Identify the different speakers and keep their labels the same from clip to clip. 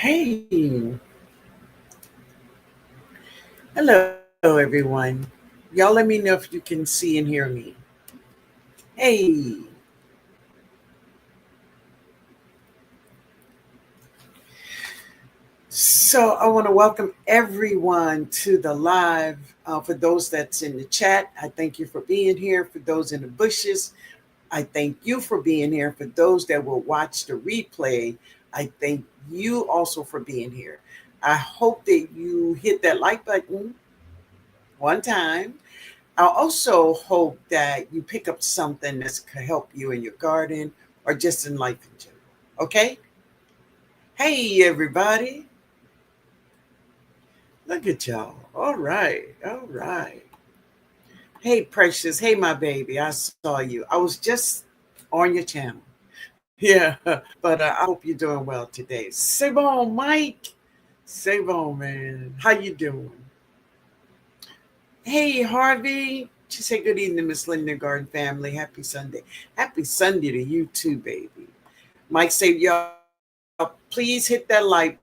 Speaker 1: Hey, hello everyone. Y'all let me know if you can see and hear me. Hey, so I want to welcome everyone to the live. For those that's in the chat, I thank you for being here. For those in the bushes, I thank you for being here. For those that will watch the replay, I thank you also for being here. I hope that you hit that like button one time. I also hope that you pick up something that's can help you in your garden or just in life in general. Okay? Hey, everybody. Look at y'all. All right. All right. Hey, Precious. Hey, my baby. I saw you. I was just on your channel. Yeah. But I hope you're doing well today. C'est bon, Mike. C'est bon, man. How you doing? Hey, Harvey. She said, good evening, Miss Linda Garden family. Happy Sunday. Happy Sunday to you too, baby. Mike said, y'all, please hit that like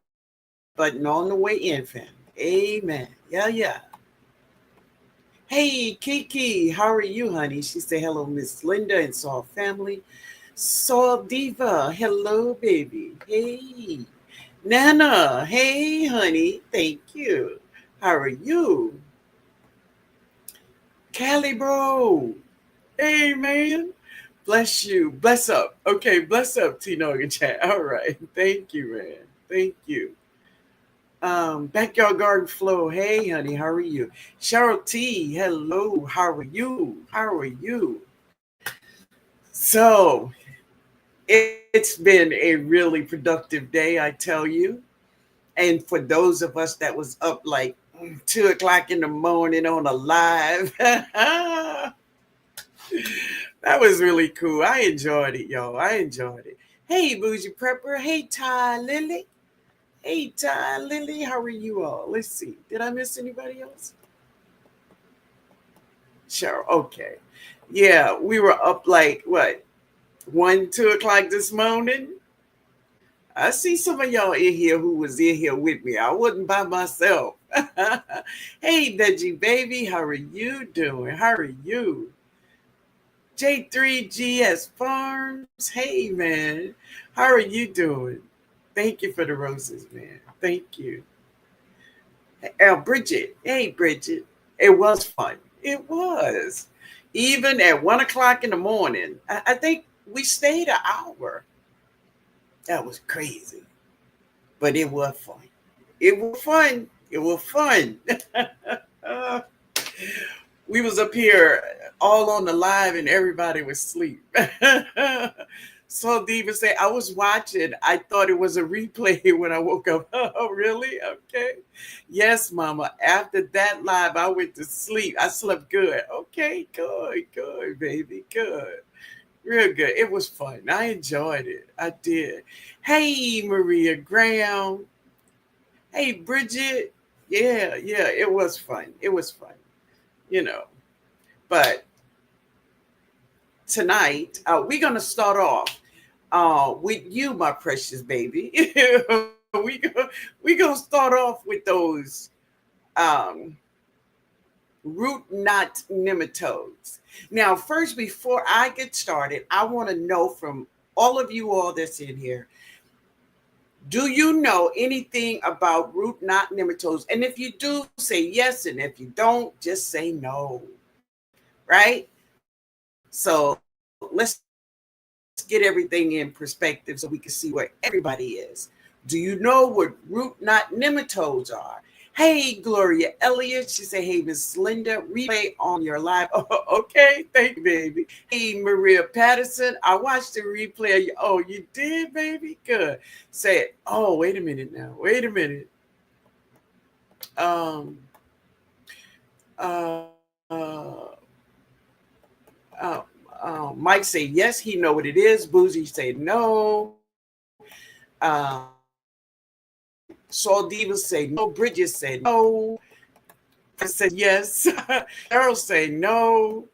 Speaker 1: button on the way in, fam. Amen. Yeah, yeah. Hey, Kiki, how are you, honey? She said, hello, Miss Linda and Saul family. Saul Diva, hello, baby. Hey. Nana, hey, honey. Thank you. How are you? Callie, bro. Hey, man. Bless you. Bless up. Okay, bless up, TNOG and chat. All right. Thank you, man. Thank you. Backyard Garden Flow. Hey, honey, how are you? Cheryl T. Hello. How are you? How are you? So it's been a really productive day, I tell you. And for those of us that was up like 2 o'clock in the morning on a live, that was really cool. I enjoyed it, y'all. I enjoyed it. Hey, Bougie Prepper. Hey, Ty Lily. Hey, Ty Lily. How are you all? Let's see. Did I miss anybody else? Sure. Okay. Yeah, we were up like what 1, 2 o'clock this morning. I see some of y'all in here who was in here with me. I wasn't by myself. Hey, Veggie Baby, how are you doing? How are you? J3GS Farms. Hey, man. How are you doing? Thank you for the roses, man. Thank you. Bridget. Hey, Bridget. It was fun. It was. Even at 1 o'clock in the morning, I think we stayed an hour. That was crazy. But it was fun. It was fun. It was fun. We was up here all on the live and everybody was asleep. So Diva said, I was watching. I thought it was a replay when I woke up. Oh, really? Okay. Yes, Mama. After that live, I went to sleep. I slept good. Okay, good, good, baby. Good. Real good. It was fun. I enjoyed it. I did. Hey, Maria Graham. Hey, Bridget. Yeah, yeah. It was fun. It was fun. You know. But tonight, we're going to start off with you, my precious baby. We're going to start off with those um, root knot nematodes. Now, first, before I get started, I want to know from all of you all that's in here, do you know anything about root knot nematodes? And if you do, say yes. And if you don't, just say no. Right? So let's get everything in perspective so we can see where everybody is. Do you know what root knot nematodes are? Hey, Gloria Elliott. She said, hey, Miss Linda, replay on your live. Oh, okay, thank you, baby. Hey, Maria Patterson. I watched the replay. Oh, you did, baby? Good. Say it. Oh, wait a minute now. Wait a minute. Um, uh, uh, uh, Mike said yes, he know what it is. Boozy said no. Saul Diva said no. Bridget said no. I said yes. Cheryl said no.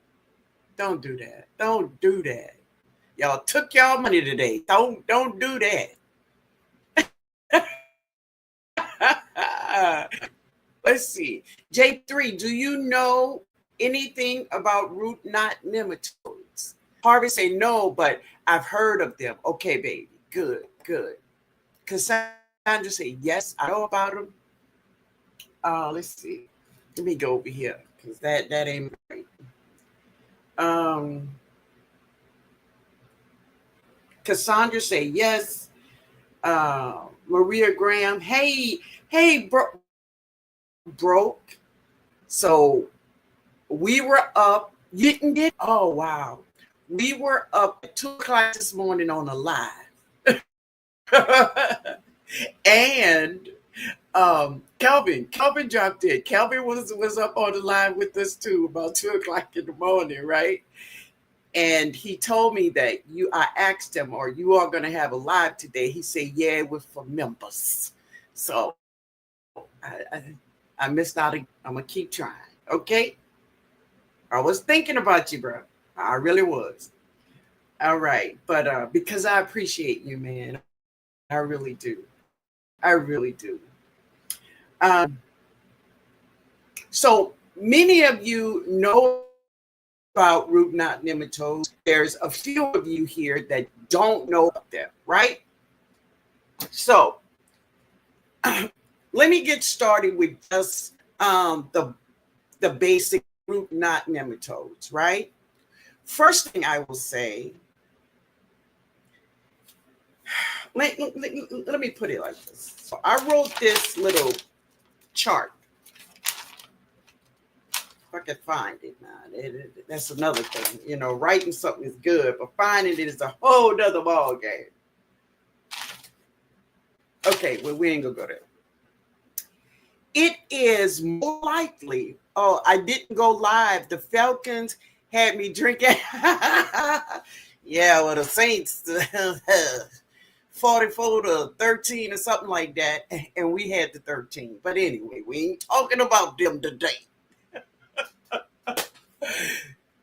Speaker 1: Don't do that. Don't do that. Y'all took y'all money today. Don't do that. Let's see. J3, do you know anything about root knot nematodes? Harvey say no, but I've heard of them. Okay, baby. Good, good. Cassandra say yes, I know about them. Let's see. Let me go over here because that ain't right. Um, Cassandra say yes. Maria Graham, hey, broke. So we were up. You didn't get. Oh wow, we were up at 2 o'clock this morning on a live, and Kelvin dropped in. Kelvin was up on the line with us too about 2 o'clock in the morning, right? And he told me that I asked him, are you all going to have a live today? He said, yeah, it was for members. So I missed out. I'm going to keep trying. Okay. I was thinking about you, bro. I really was. All right. But because I appreciate you, man. I really do. I really do. So many of you know about root knot nematodes. There's a few of you here that don't know about them, right? So let me get started with just the basic root knot nematodes, right? First thing I will say, let me put it like this. So I wrote this little chart. If I can find it now, that's another thing. You know, writing something is good, but finding it is a whole nother ball game. Okay, well, we ain't gonna go there. It is more likely. Oh, I didn't go live. The Falcons had me drinking. Yeah, well, the Saints 44-13 or something like that, and we had the 13. But anyway, we ain't talking about them today.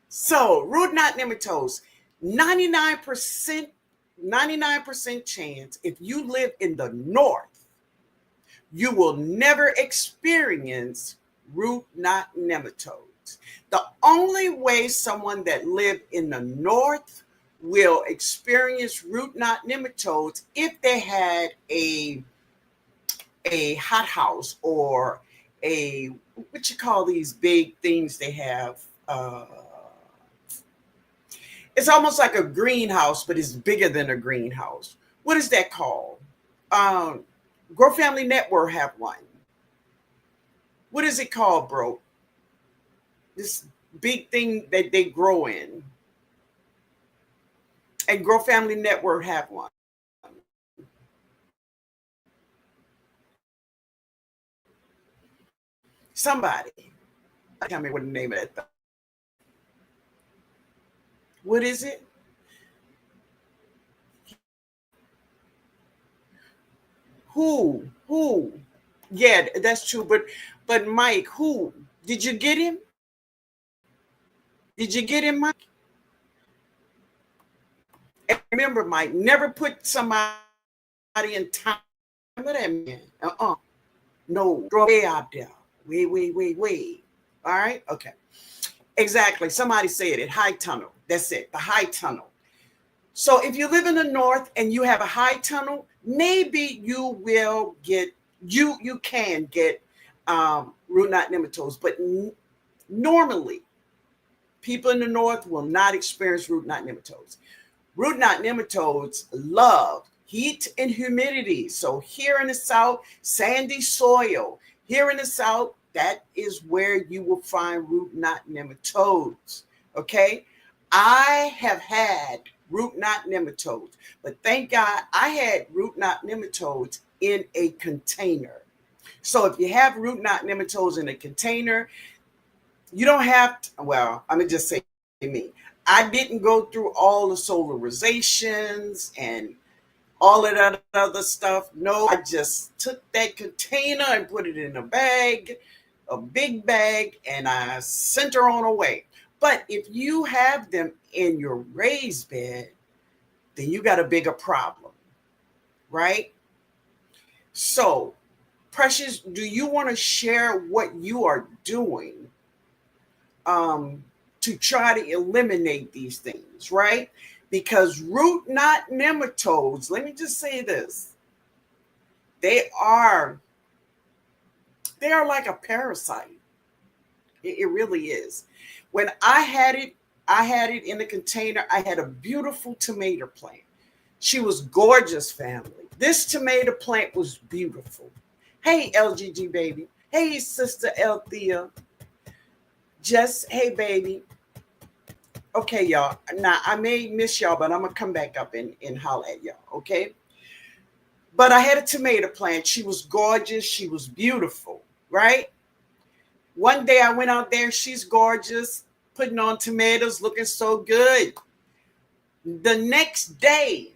Speaker 1: So, root knot nematodes, 99% chance if you live in the north, you will never experience root knot nematodes. The only way someone that lived in the north will experience root knot nematodes if they had a hothouse or what you call these big things they have. It's almost like a greenhouse, but it's bigger than a greenhouse. What is that called? Grow Family Network have one. What is it called, bro? This big thing that they grow in. And Grow Family Network have one. Somebody, tell me what the name of that thing. What is it? Who? Yeah, that's true. But Mike, who? Did you get him? Did you get him, Mike? And remember, Mike, never put somebody in time. Remember that man? No, throw way out there. Way. All right? Okay. Exactly. Somebody said it. High tunnel. That's it. The high tunnel. So if you live in the north and you have a high tunnel, maybe you will get, you can get root knot nematodes. But normally, people in the north will not experience root knot nematodes. Root knot nematodes love heat and humidity. So here in the south, sandy soil. Here in the south, that is where you will find root knot nematodes. Okay? I have had root knot nematodes, but thank God I had root knot nematodes in a container. So if you have root knot nematodes in a container, you don't have to, well, I'm going to just say me. I didn't go through all the solarizations and all of that other stuff. No, I just took that container and put it in a bag, a big bag, and I sent her on away. But if you have them in your raised bed, then you got a bigger problem, right? So Precious, do you want to share what you are doing to try to eliminate these things, right? Because root knot nematodes, let me just say this, they are like a parasite. It really is. When I had it in a container. I had a beautiful tomato plant. She was gorgeous, family. This tomato plant was beautiful. Hey, LGG baby. Hey, sister Althea. Just, hey, baby. Okay, y'all. Now, I may miss y'all, but I'm going to come back up and holler at y'all, okay? But I had a tomato plant. She was gorgeous. She was beautiful, right? One day I went out there. She's gorgeous, putting on tomatoes, looking so good. The next day,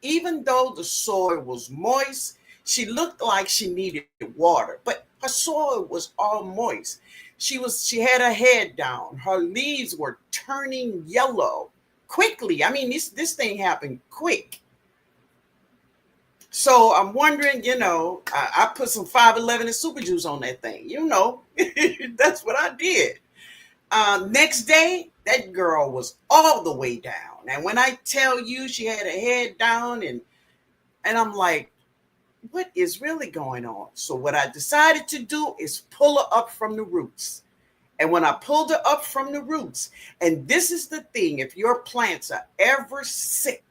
Speaker 1: even though the soil was moist, she looked like she needed water, but her soil was all moist. She had her head down. Her leaves were turning yellow quickly. I mean, this thing happened quick. So I'm wondering, I put some 511 and super juice on that thing. That's what I did. Next day, that girl was all the way down. And when I tell you she had her head down, and I'm like, what is really going on? So what I decided to do is pull her up from the roots. And when I pulled her up from the roots, and this is the thing, if your plants are ever sick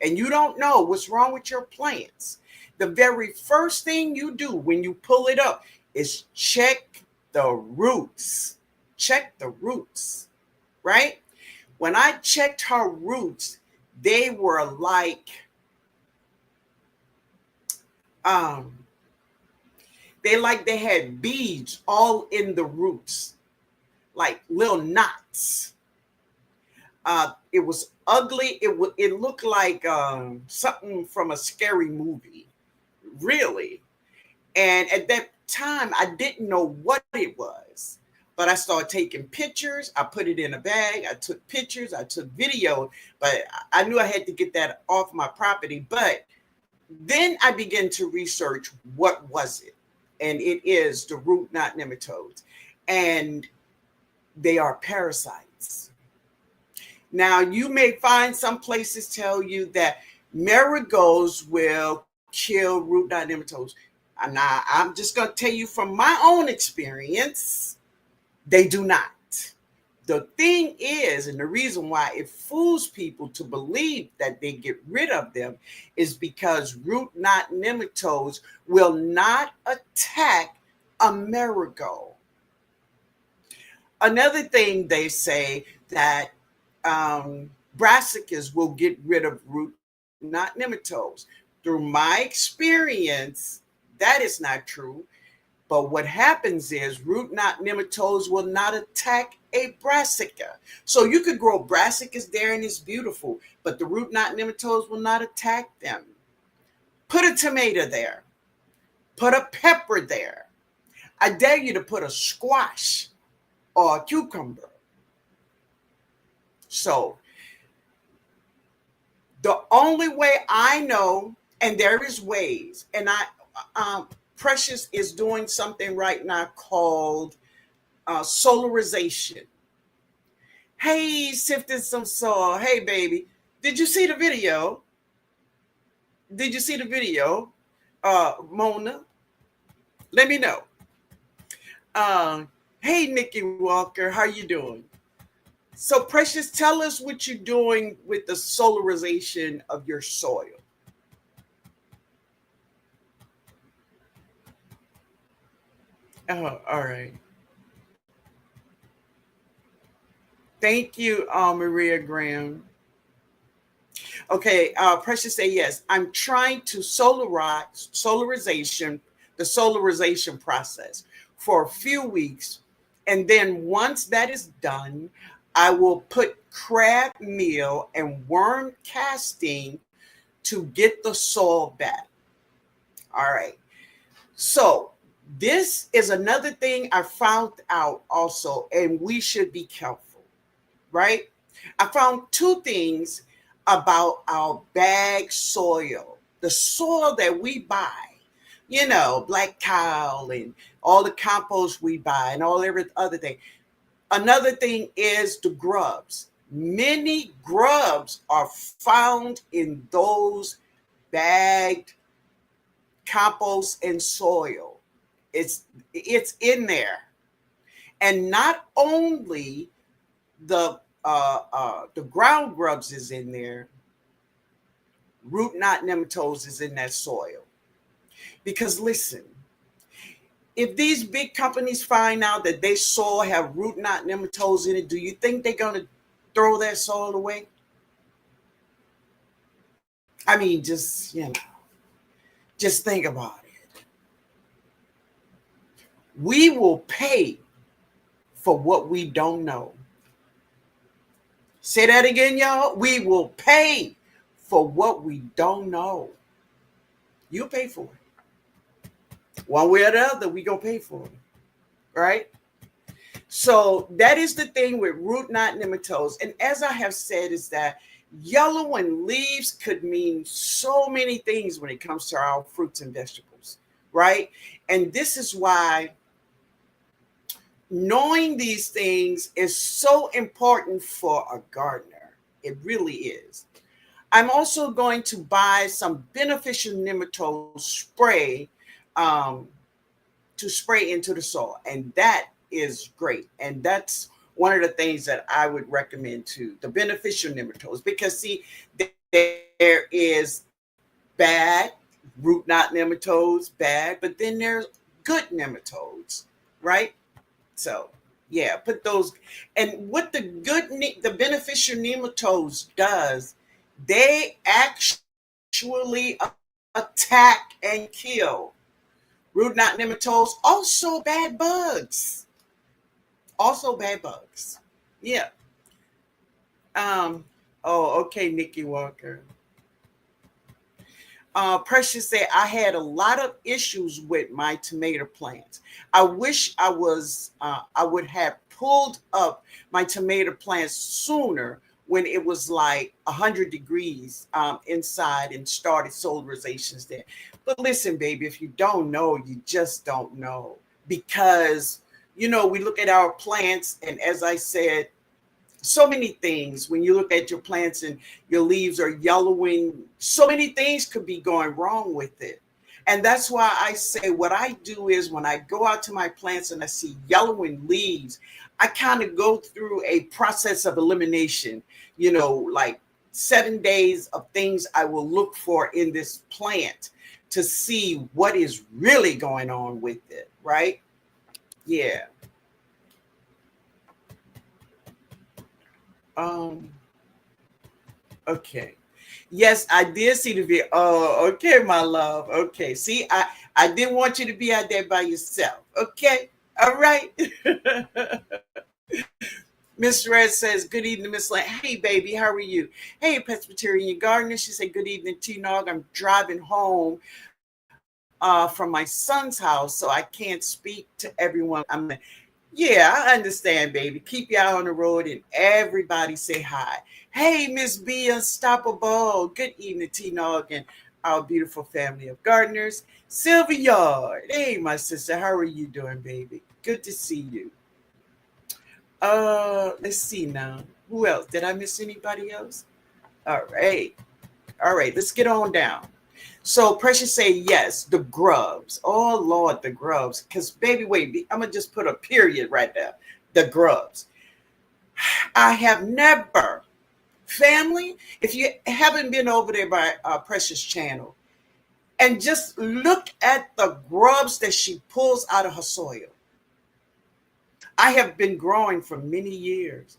Speaker 1: and you don't know what's wrong with your plants, the very first thing you do when you pull it up is check the roots. Check the roots, right? When I checked her roots, they were like, they had beads all in the roots, like little knots. It was ugly. It looked like something from a scary movie, really. And at that time, I didn't know what it was. But I started taking pictures. I put it in a bag. I took pictures. I took video. But I knew I had to get that off my property. But then I began to research what was it. And it is the root knot nematodes. And they are parasites. Now, you may find some places tell you that marigolds will kill root knot nematodes. Now, I'm just going to tell you from my own experience, they do not. The thing is, and the reason why it fools people to believe that they get rid of them is because root knot nematodes will not attack a marigold. Another thing they say that brassicas will get rid of root knot nematodes. Through my experience, that is not true. But what happens is root knot nematodes will not attack a brassica. So you could grow brassicas there and it's beautiful, but the root knot nematodes will not attack them. Put a tomato there. Put a pepper there. I dare you to put a squash or a cucumber. So the only way I know, and there is ways, and Precious is doing something right now called solarization. Hey, sifting some soil. Hey, baby. Did you see the video? Mona? Let me know. Hey, Nikki Walker. How you doing? So, Precious, tell us what you're doing with the solarization of your soil. Oh, all right. Thank you, Maria Graham. Okay, Precious say yes. I'm trying to the solarization process for a few weeks. And then once that is done, I will put crab meal and worm casting to get the soil back. All right. So this is another thing I found out also, and we should be careful, right? I found two things about our bag soil. The soil that we buy, black cow and all the compost we buy and all every other thing. Another thing is the grubs. Many grubs are found in those bagged compost and soil. It's in there. And not only the ground grubs is in there, root knot nematodes is in that soil. Because listen, if these big companies find out that their soil have root knot nematodes in it, do you think they're going to throw that soil away? I mean, just think about it. We will pay for what we don't know. Say that again, y'all. We will pay for what we don't know. You'll pay for it. One way or the other, we gonna pay for it. Right? So that is the thing with root knot nematodes. And as I have said, is that yellowing leaves could mean so many things when it comes to our fruits and vegetables, right? And this is why knowing these things is so important for a gardener. It really is. I'm also going to buy some beneficial nematode spray to spray into the soil. And that is great. And that's one of the things that I would recommend too, the beneficial nematodes, because see, there is bad root knot nematodes, bad, but then there's good nematodes, right? So yeah, put those. And what the beneficial nematodes does, they actually attack and kill root knot nematodes, also bad bugs. Also bad bugs. Yeah. Oh, okay, Nikki Walker. Precious said, I had a lot of issues with my tomato plants. I wish I would have pulled up my tomato plants sooner when it was like 100 degrees inside and started solarizations there. But listen, baby, if you don't know, you just don't know. Because, we look at our plants, and as I said, so many things. When you look at your plants and your leaves are yellowing, so many things could be going wrong with it. And that's why I say what I do is when I go out to my plants and I see yellowing leaves, I kind of go through a process of elimination, like 7 days of things I will look for in this plant to see what is really going on with it, right? Yeah. Okay. Yes, I did see the video. Oh, okay, my love. Okay. See, I didn't want you to be out there by yourself. Okay. All right. Miss Red says, good evening, Miss Lane. Hey, baby, how are you? Hey, Presbyterian Gardener. She said, good evening, TNOG. I'm driving home from my son's house, so I can't speak to everyone. Yeah, I understand, baby. Keep you out on the road and everybody say hi. Hey, Miss B Unstoppable. Good evening, TNOG and our beautiful family of gardeners. Sylvia Yard. Hey, my sister. How are you doing, baby? Good to see you. Let's see now. Who else? Did I miss anybody else? All right. All right, let's get on down. So Precious say yes, the grubs. Oh Lord, the grubs. Because baby, wait, I'm gonna just put a period right there. The grubs. I have never, family, if you haven't been over there by Precious channel, and just look at the grubs that she pulls out of her soil. I have been growing for many years.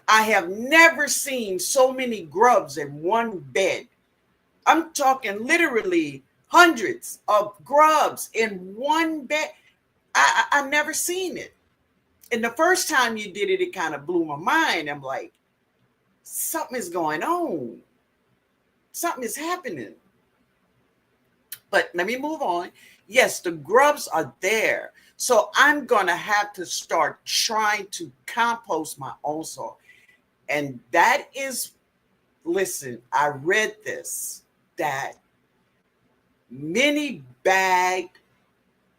Speaker 1: I have never seen so many grubs in one bed. I'm talking literally hundreds of grubs in one bed. I never seen it. And the first time you did it, it kind of blew my mind. I'm like, something is going on. Something is happening. But let me move on. Yes, the grubs are there. So I'm going to have to start trying to compost my own soil. And that is, listen, I read this, that many bagged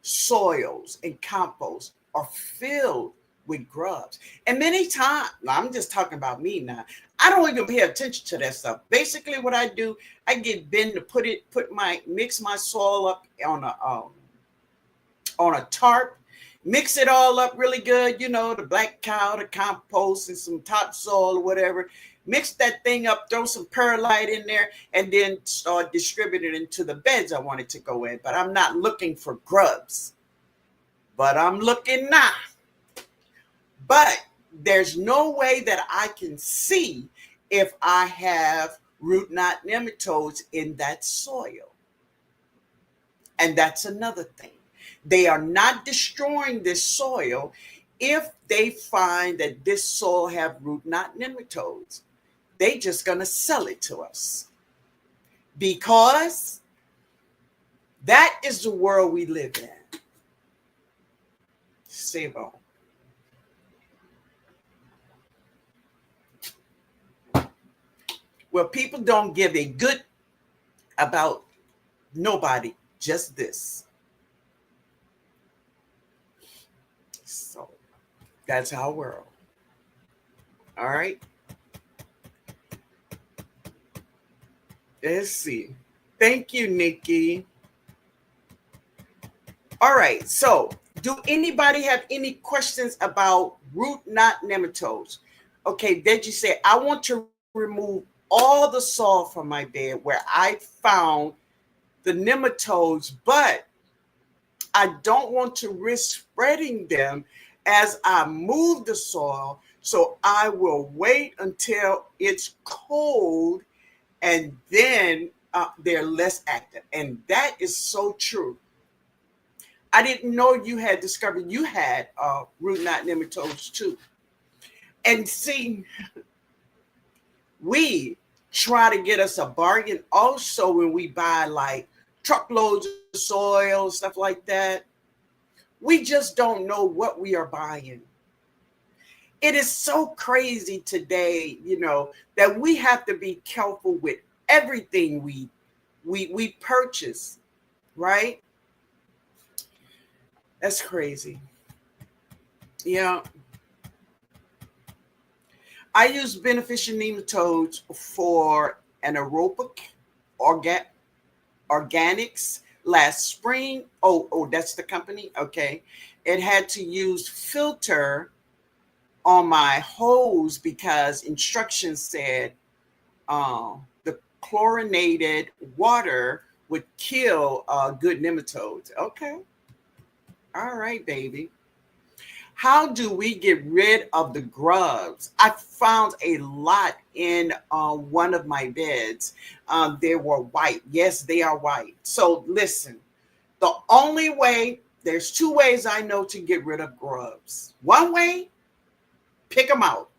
Speaker 1: soils and compost are filled with grubs. And many times, I'm just talking about me now, I don't even pay attention to that stuff. Basically, what I do, I get Ben to mix my soil up on a tarp, mix it all up really good, the black cow, the compost, and some topsoil or whatever. Mix that thing up, throw some perlite in there, and then start distributing it into the beds I want it to go in. But I'm not looking for grubs. But I'm looking now. But there's no way that I can see if I have root knot nematodes in that soil. And that's another thing. They are not destroying this soil if they find that this soil have root knot nematodes. They just going to sell it to us. Because that is the world we live in. Sabo. Well, people don't give a good about nobody, just this. So that's our world. All right. Let's see. Thank you, Nikki. All right. So do anybody have any questions about root knot nematodes? Okay, Veggie said, I want to remove all the soil from my bed where I found the nematodes, but I don't want to risk spreading them as I move the soil. So I will wait until it's cold and then they're less active. And that is so true. I didn't know you had discovered you had root knot nematodes too. And see, we try to get us a bargain also when we buy like truckloads of soil, stuff like that. We just don't know what we are buying. It is so crazy today, that we have to be careful with everything we purchase, right? That's crazy. Yeah. I use beneficial nematodes for anaerobic organics last spring. Oh, that's the company. Okay. It had to use filter on my hose because instructions said the chlorinated water would kill good nematodes. Okay. All right, baby. How do we get rid of the grubs? I found a lot in one of my beds. They were white. Yes, they are white. So listen, the only way, there's two ways I know to get rid of grubs. One way, pick them out.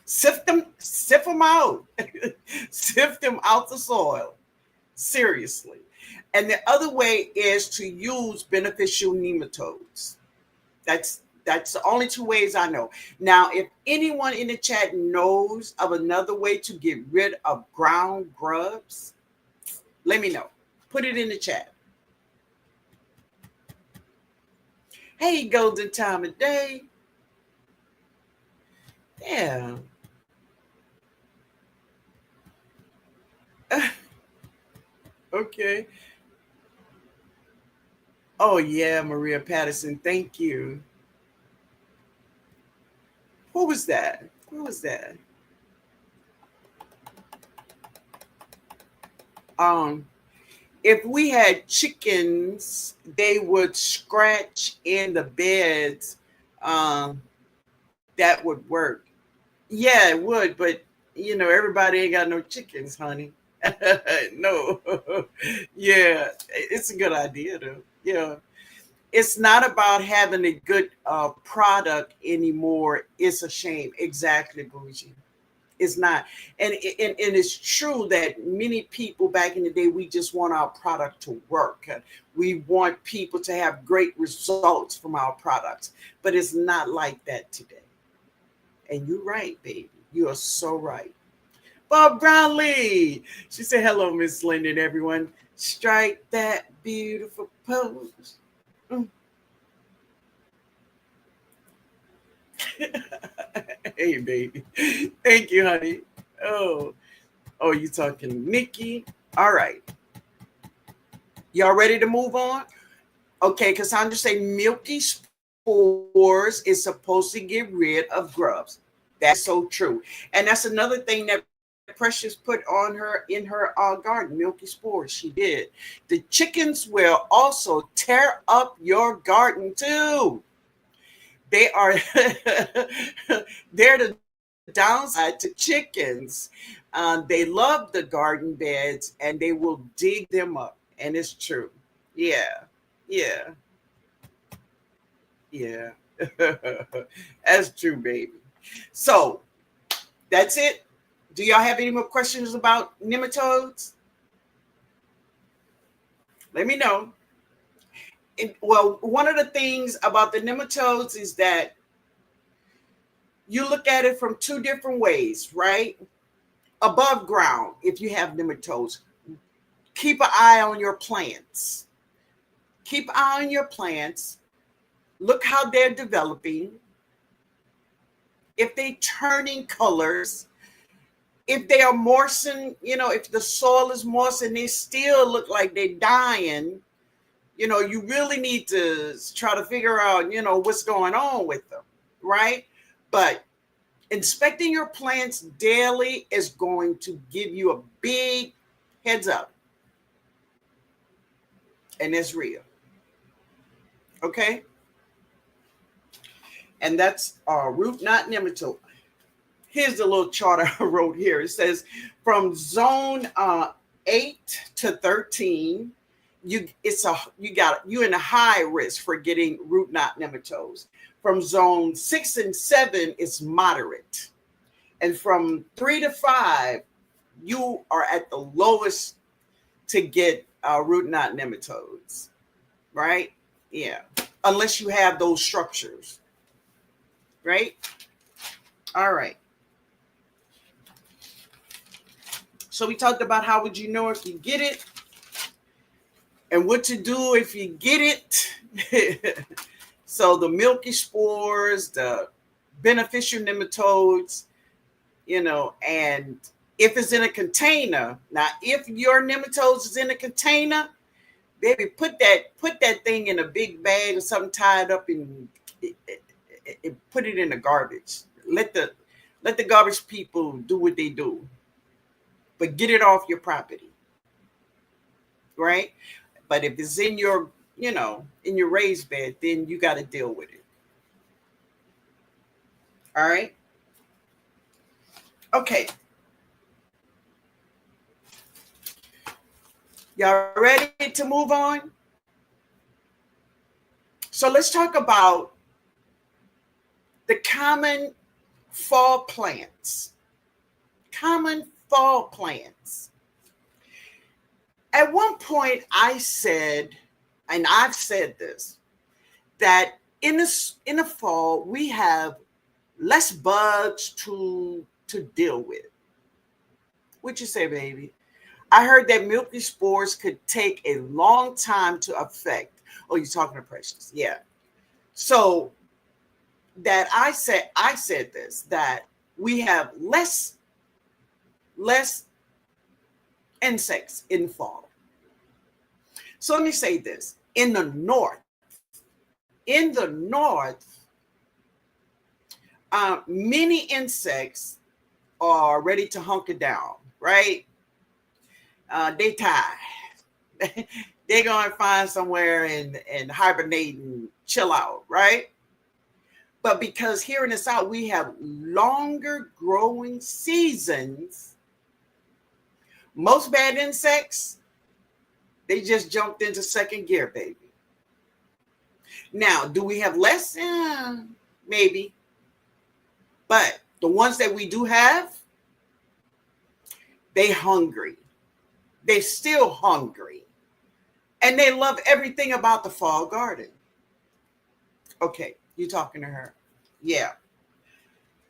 Speaker 1: Sift them out. Sift them out the soil. Seriously. And the other way is to use beneficial nematodes. That's the only two ways I know. Now, if anyone in the chat knows of another way to get rid of ground grubs, let me know. Put it in the chat. Hey, golden time of day. Yeah. Okay. Oh, yeah, Maria Patterson. Thank you. Who was that? If we had chickens, they would scratch in the beds. That would work. Yeah, it would, but everybody ain't got no chickens, honey. No. Yeah, it's a good idea though. Yeah. It's not about having a good product anymore. It's a shame. Exactly, Bougie. It's not. And it's true that many people back in the day, we just want our product to work. We want people to have great results from our products. But it's not like that today. And you're right, baby. You are so right. Bob Brownlee. She said, hello, Miss Linden, everyone. Strike that beautiful pose. Mm. Hey, baby. Thank you, honey. Oh, oh, you talking Nikki? All right. Y'all ready to move on? Okay, Cassandra say milky spores is supposed to get rid of grubs. That's so true. And that's another thing that Precious put on her in her garden, milky spores. She did. The chickens will also tear up your garden too. They are they're the downside to chickens. They love the garden beds and they will dig them up. And it's true. Yeah. Yeah. Yeah. That's true, baby. So that's it. Do y'all have any more questions about nematodes? Let me know. Well, one of the things about the nematodes is that you look at it from two different ways, right? Above ground, if you have nematodes, keep an eye on your plants. Keep an eye on your plants. Look how they're developing. If they turning colors, if they are moistened, if the soil is moist and they still look like they're dying, you really need to try to figure out, what's going on with them, right? But inspecting your plants daily is going to give you a big heads up. And it's real. Okay? And that's root knot nematode. Here's the little chart I wrote here. It says from zone 8 to 13, you're in a high risk for getting root knot nematodes. From zone 6 and 7, it's moderate. And from 3 to 5, you are at the lowest to get root knot nematodes, right? Yeah, unless you have those structures, right? All right. So we talked about how would you know if you get it and what to do if you get it. So the milky spores, the beneficial nematodes, and if it's in a container. Now, if your nematodes is in a container, baby, put that thing in a big bag or something tied up and put it in the garbage. Let the garbage people do what they do. But get it off your property, right? But if it's in your, in your raised bed, then you got to deal with it. All right. Okay. Y'all ready to move on? So let's talk about the common fall plants. Common fall plants. At one point, I said, and I've said this, that in the fall we have less bugs to deal with. What you say, baby? I heard that milky spores could take a long time to affect. Oh, you're talking to Precious, yeah. So that I said this, that we have less insects in fall. So let me say this. In the north, many insects are ready to hunker down, right? They tired. They're going to find somewhere and hibernate and chill out, right? But because here in the South, we have longer growing seasons, most bad insects, they just jumped into second gear, baby. Now, do we have less? Maybe. But the ones that we do have, they hungry. They still hungry. And they love everything about the fall garden. Okay, you talking to her. Yeah.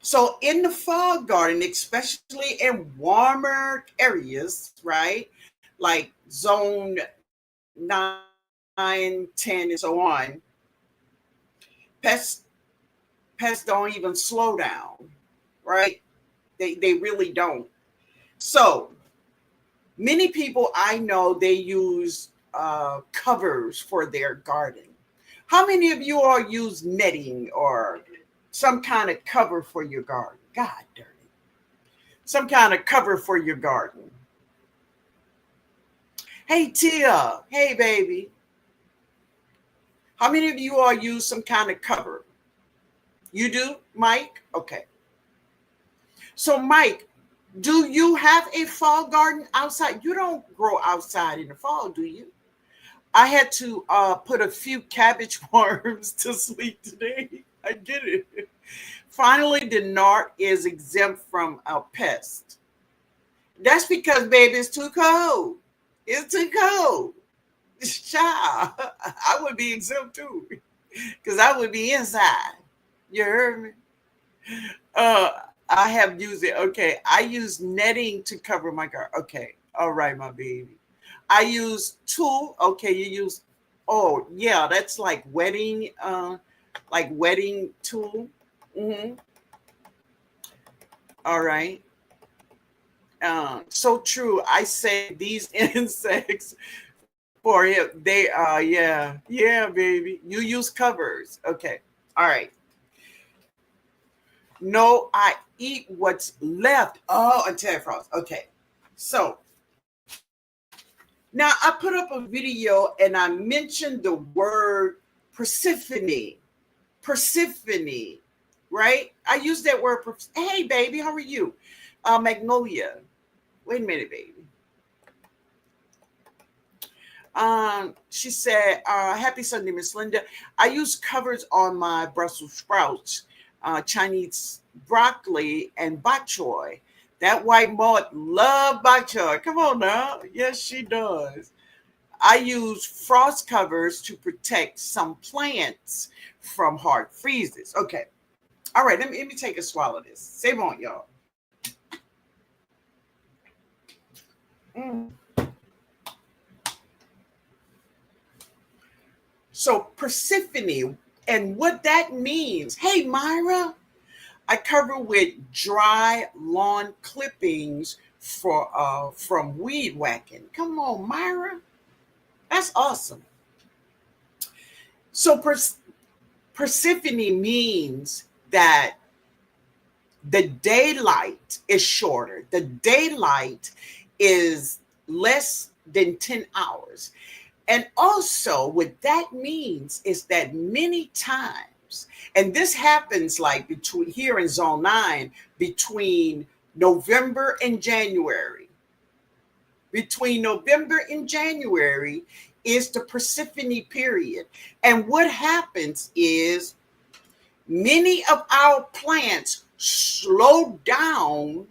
Speaker 1: So in the fall garden, especially in warmer areas, right? Like zone 9, 10, and so on, pests pests don't even slow down, right? They really don't. So many people I know, they use covers for their garden. How many of you all use netting or some kind of cover for your garden? God darn it. Some kind of cover for your garden. Hey, Tia. Hey, baby. How many of you all use some kind of cover? You do, Mike? Okay. So, Mike, do you have a fall garden outside? You don't grow outside in the fall, do you? I had to put a few cabbage worms to sleep today. I get it. Finally, the NARC is exempt from pest. That's because, baby, it's too cold. It's too cold. Child, I would be exempt too, because I would be inside. You heard me? Uh, I have used it. Okay, I use netting to cover my garden. Okay, all right, my baby. I use tool. Okay, you use. Oh yeah, that's like wetting tool. Hmm. All right. So true. I say these insects for him. They yeah, yeah, baby. You use covers. Okay. All right. No, I eat what's left. Oh, until frost. Okay. So now I put up a video and I mentioned the word Persephone. Persephone, right? I use that word. Hey, baby, how are you? Magnolia. Wait a minute, baby. She said, happy Sunday, Miss Linda. I use covers on my Brussels sprouts, Chinese broccoli, and bok choy. That white moth love bok choy. Come on now. Yes, she does. I use frost covers to protect some plants from hard freezes. Okay. All right, let me take a swallow of this. Save on, y'all. Mm. So Persephone, and what that means. Hey, Myra, I cover with dry lawn clippings for from weed whacking. Come on, Myra, that's awesome. So Persephone means that the daylight is shorter. The daylight is less than 10 hours. And also, what that means is that many times, and this happens like between here in Zone 9, between November and January. Between November and January is the Persephone period. And what happens is many of our plants slow down,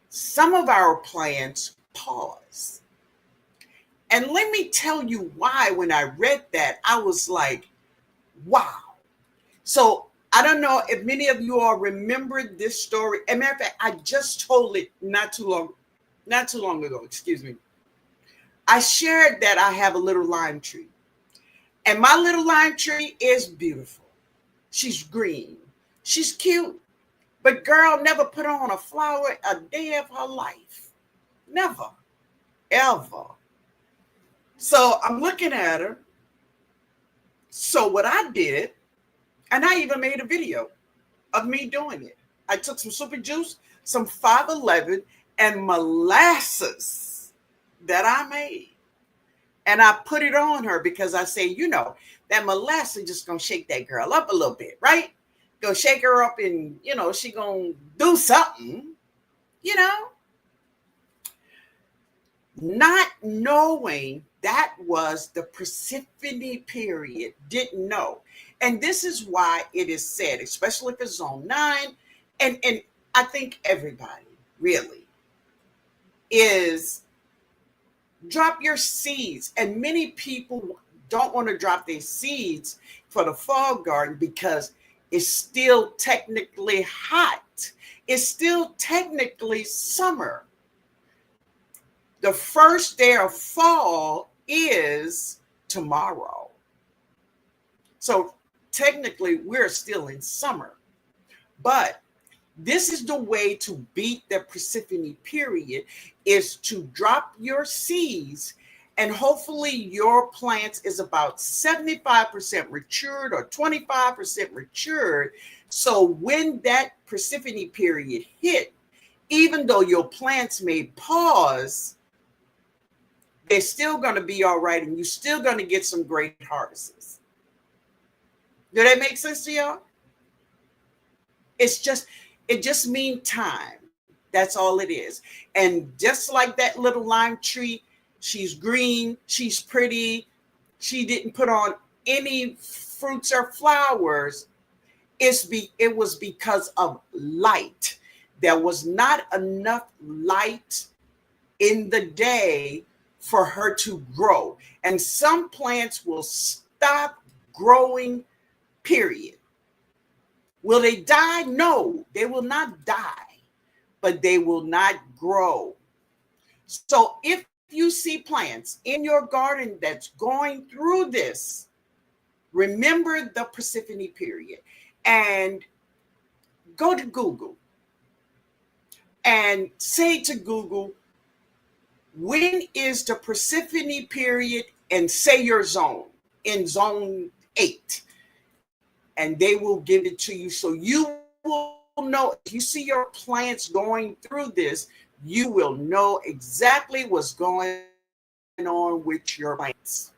Speaker 1: some of our plants pause. And let me tell you why. When I read that, I was like, wow. So I don't know if many of you all remember this story. As a matter of fact, I just told it not too long ago, excuse me. I shared that I have a little lime tree. And my little lime tree is beautiful. She's green. She's cute. But girl never put on a flower a day of her life. Never. Ever. So I'm looking at her. So what I did, and I even made a video of me doing it. I took some super juice, some 511, and molasses that I made. And I put it on her because I say, that molasses just gonna shake that girl up a little bit, right? Gonna shake her up and, she gonna do something, you know? Not knowing that was the Persephone period, didn't know. And this is why it is said, especially for Zone 9, and I think everybody really is drop your seeds. And many people don't want to drop their seeds for the fall garden because it's still technically hot. It's still technically summer. The first day of fall is tomorrow. So technically, we're still in summer. But this is the way to beat the Persephone period, is to drop your seeds, and hopefully your plants is about 75% matured or 25% matured. So when that Persephone period hit, even though your plants may pause, they're still going to be all right, and you're still going to get some great harvests. Do that make sense to y'all? It just means time. That's all it is. And just like that little lime tree, she's green, she's pretty, she didn't put on any fruits or flowers. It was because of light. There was not enough light in the day for her to grow. And some plants will stop growing, period. Will they die? No, they will not die, but they will not grow. So if you see plants in your garden that's going through this, remember the Persephone period and go to Google and say to Google, when is the Persephone period, and say your zone, in zone 8. And they will give it to you. So you will know, if you see your plants going through this, you will know exactly what's going on with your plants.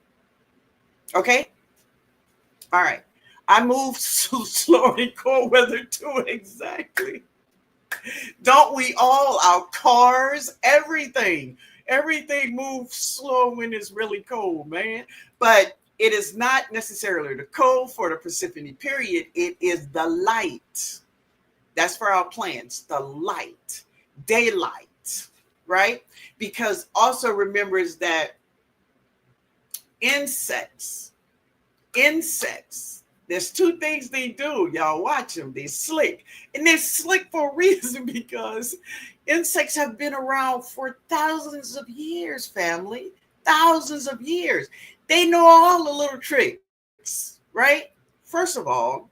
Speaker 1: Okay? All right. I moved slow in cold weather too, exactly. Don't we all? Our cars, everything. Everything moves slow when it's really cold, man. But it is not necessarily the cold for the Persephone period. It is the light. That's for our plants, the light, daylight, right? Because also remember is that insects, there's two things they do. Y'all watch them. They slick. And they're slick for a reason, because insects have been around for thousands of years, family. Thousands of years. They know all the little tricks, right? First of all,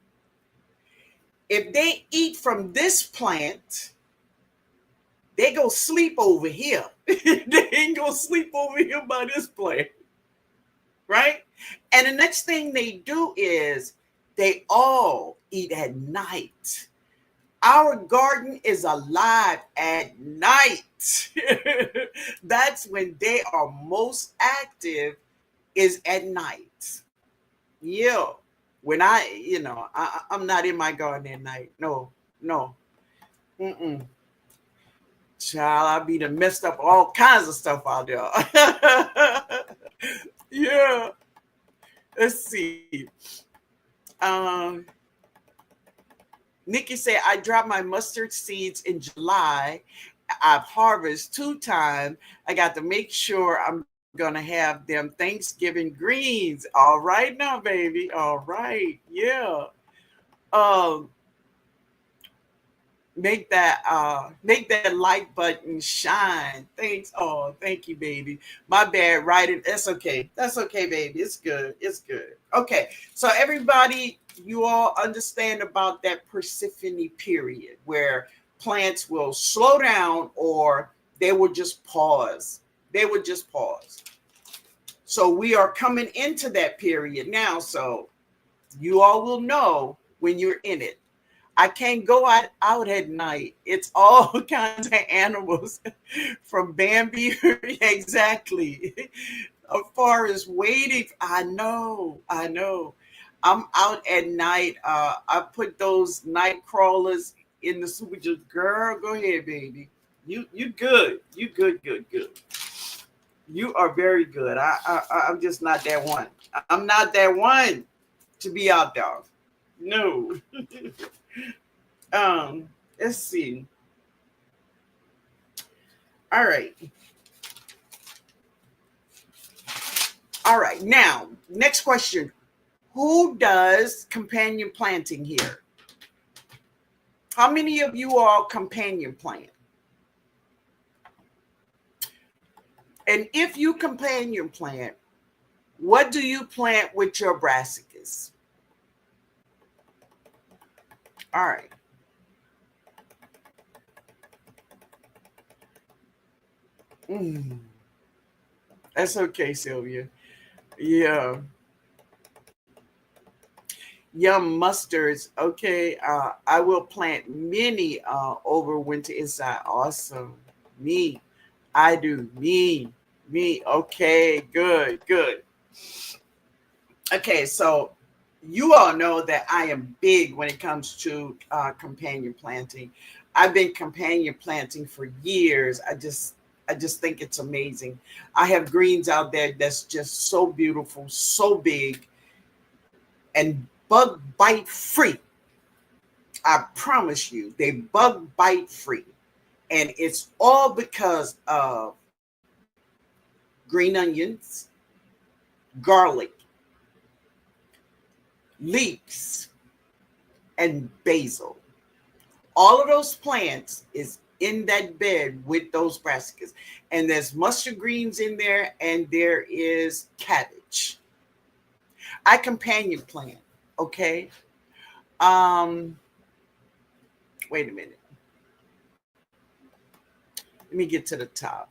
Speaker 1: if they eat from this plant, they go sleep over here. They ain't gonna sleep over here by this plant, right? And the next thing they do is they all eat at night. Our garden is alive at night. That's when they are most active, is at night. Yeah. When I'm not in my garden at night. No. Mm-mm. Child, I be done messed up all kinds of stuff out there. Yeah. Let's see. Nikki said, I dropped my mustard seeds in July. I've harvested 2 times. I got to make sure I'm going to have them Thanksgiving greens. All right now, baby. All right. Yeah. Make that like button shine. Thanks. Oh, thank you, baby. My bad. Right. That's okay. That's okay, baby. It's good. It's good. Okay. So everybody, you all understand about that Persephone period where plants will slow down or they will just pause. They would just pause. So we are coming into that period now. So you all will know when you're in it. I can't go out at night. It's all kinds of animals from Bambi. Exactly. As far as waiting, I know. I'm out at night. I put those night crawlers in the super. Just girl, go ahead, baby. You good. You good. You are very good. I'm just not that one. I'm not that one to be out there. No. Let's see. All right. Now, next question. Who does companion planting here? How many of you all companion plant? And if you companion plant, What do you plant with your brassicas? All right. Mm, that's okay, Sylvia. Yeah. Yum mustards. Okay. I will plant many over winter inside. Awesome. Me. I do. Me. Okay. Good. Good. Okay. So you all know that I am big when it comes to companion planting. I've been companion planting for years. I just think it's amazing. I have greens out there that's just so beautiful, so big, and bug bite free. I promise you, they bug bite free. And it's all because of green onions, garlic, leeks, and basil. All of those plants is in that bed with those brassicas. And there's mustard greens in there, and there is cabbage. I companion plant. Okay. Um, wait a minute. Let me get to the top.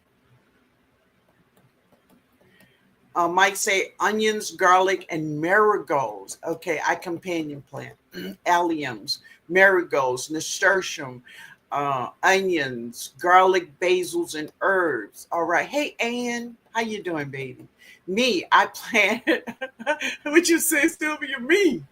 Speaker 1: Mike say onions, garlic, and marigolds. Okay, I companion plant alliums, marigolds, nasturtium, onions, garlic, basils, and herbs. All right. Hey, Ann, how you doing, baby? Me, I plant. What you say, Sylvia? Me.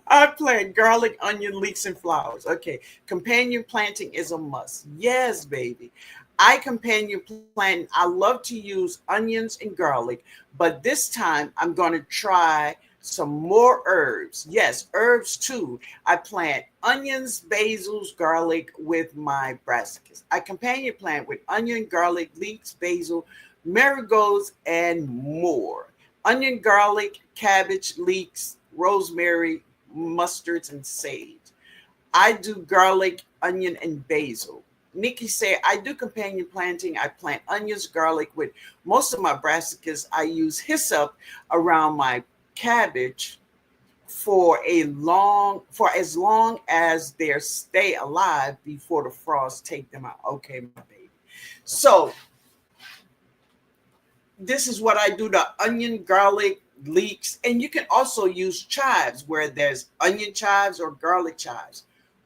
Speaker 1: I plant garlic, onion, leeks, and flowers. Okay. Companion planting is a must. Yes, baby. I companion plant. I love to use onions and garlic, but this time I'm going to try some more herbs. Yes, herbs too. I plant onions, basils, garlic with my brassicas. I companion plant with onion, garlic, leeks, basil, marigolds, and more. Onion, garlic, cabbage, leeks, rosemary, mustards, and sage. I do garlic, onion, and basil. Nikki said, I do companion planting. I plant onions, garlic with most of my brassicas. I use hyssop around my cabbage for as long as they stay alive before the frost take them out. Okay, my baby. So this is what I do: the onion, garlic, leeks, and you can also use chives where there's onion chives or garlic chives.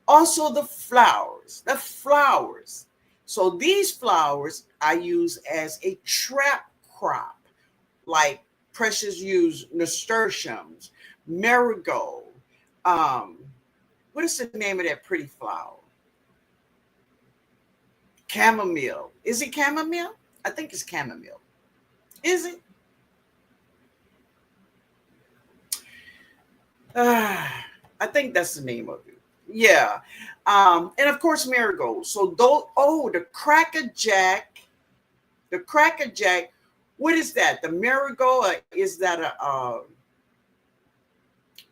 Speaker 1: Also the flowers. So these flowers I use as a trap crop, like Precious use nasturtiums, marigold. Um, what is the name of that pretty flower? Chamomile. Is it chamomile? I think it's chamomile. Is it? I think that's the name of it. Yeah. And of course, marigold. So, the Cracker Jack. What is that? The marigold? Or is that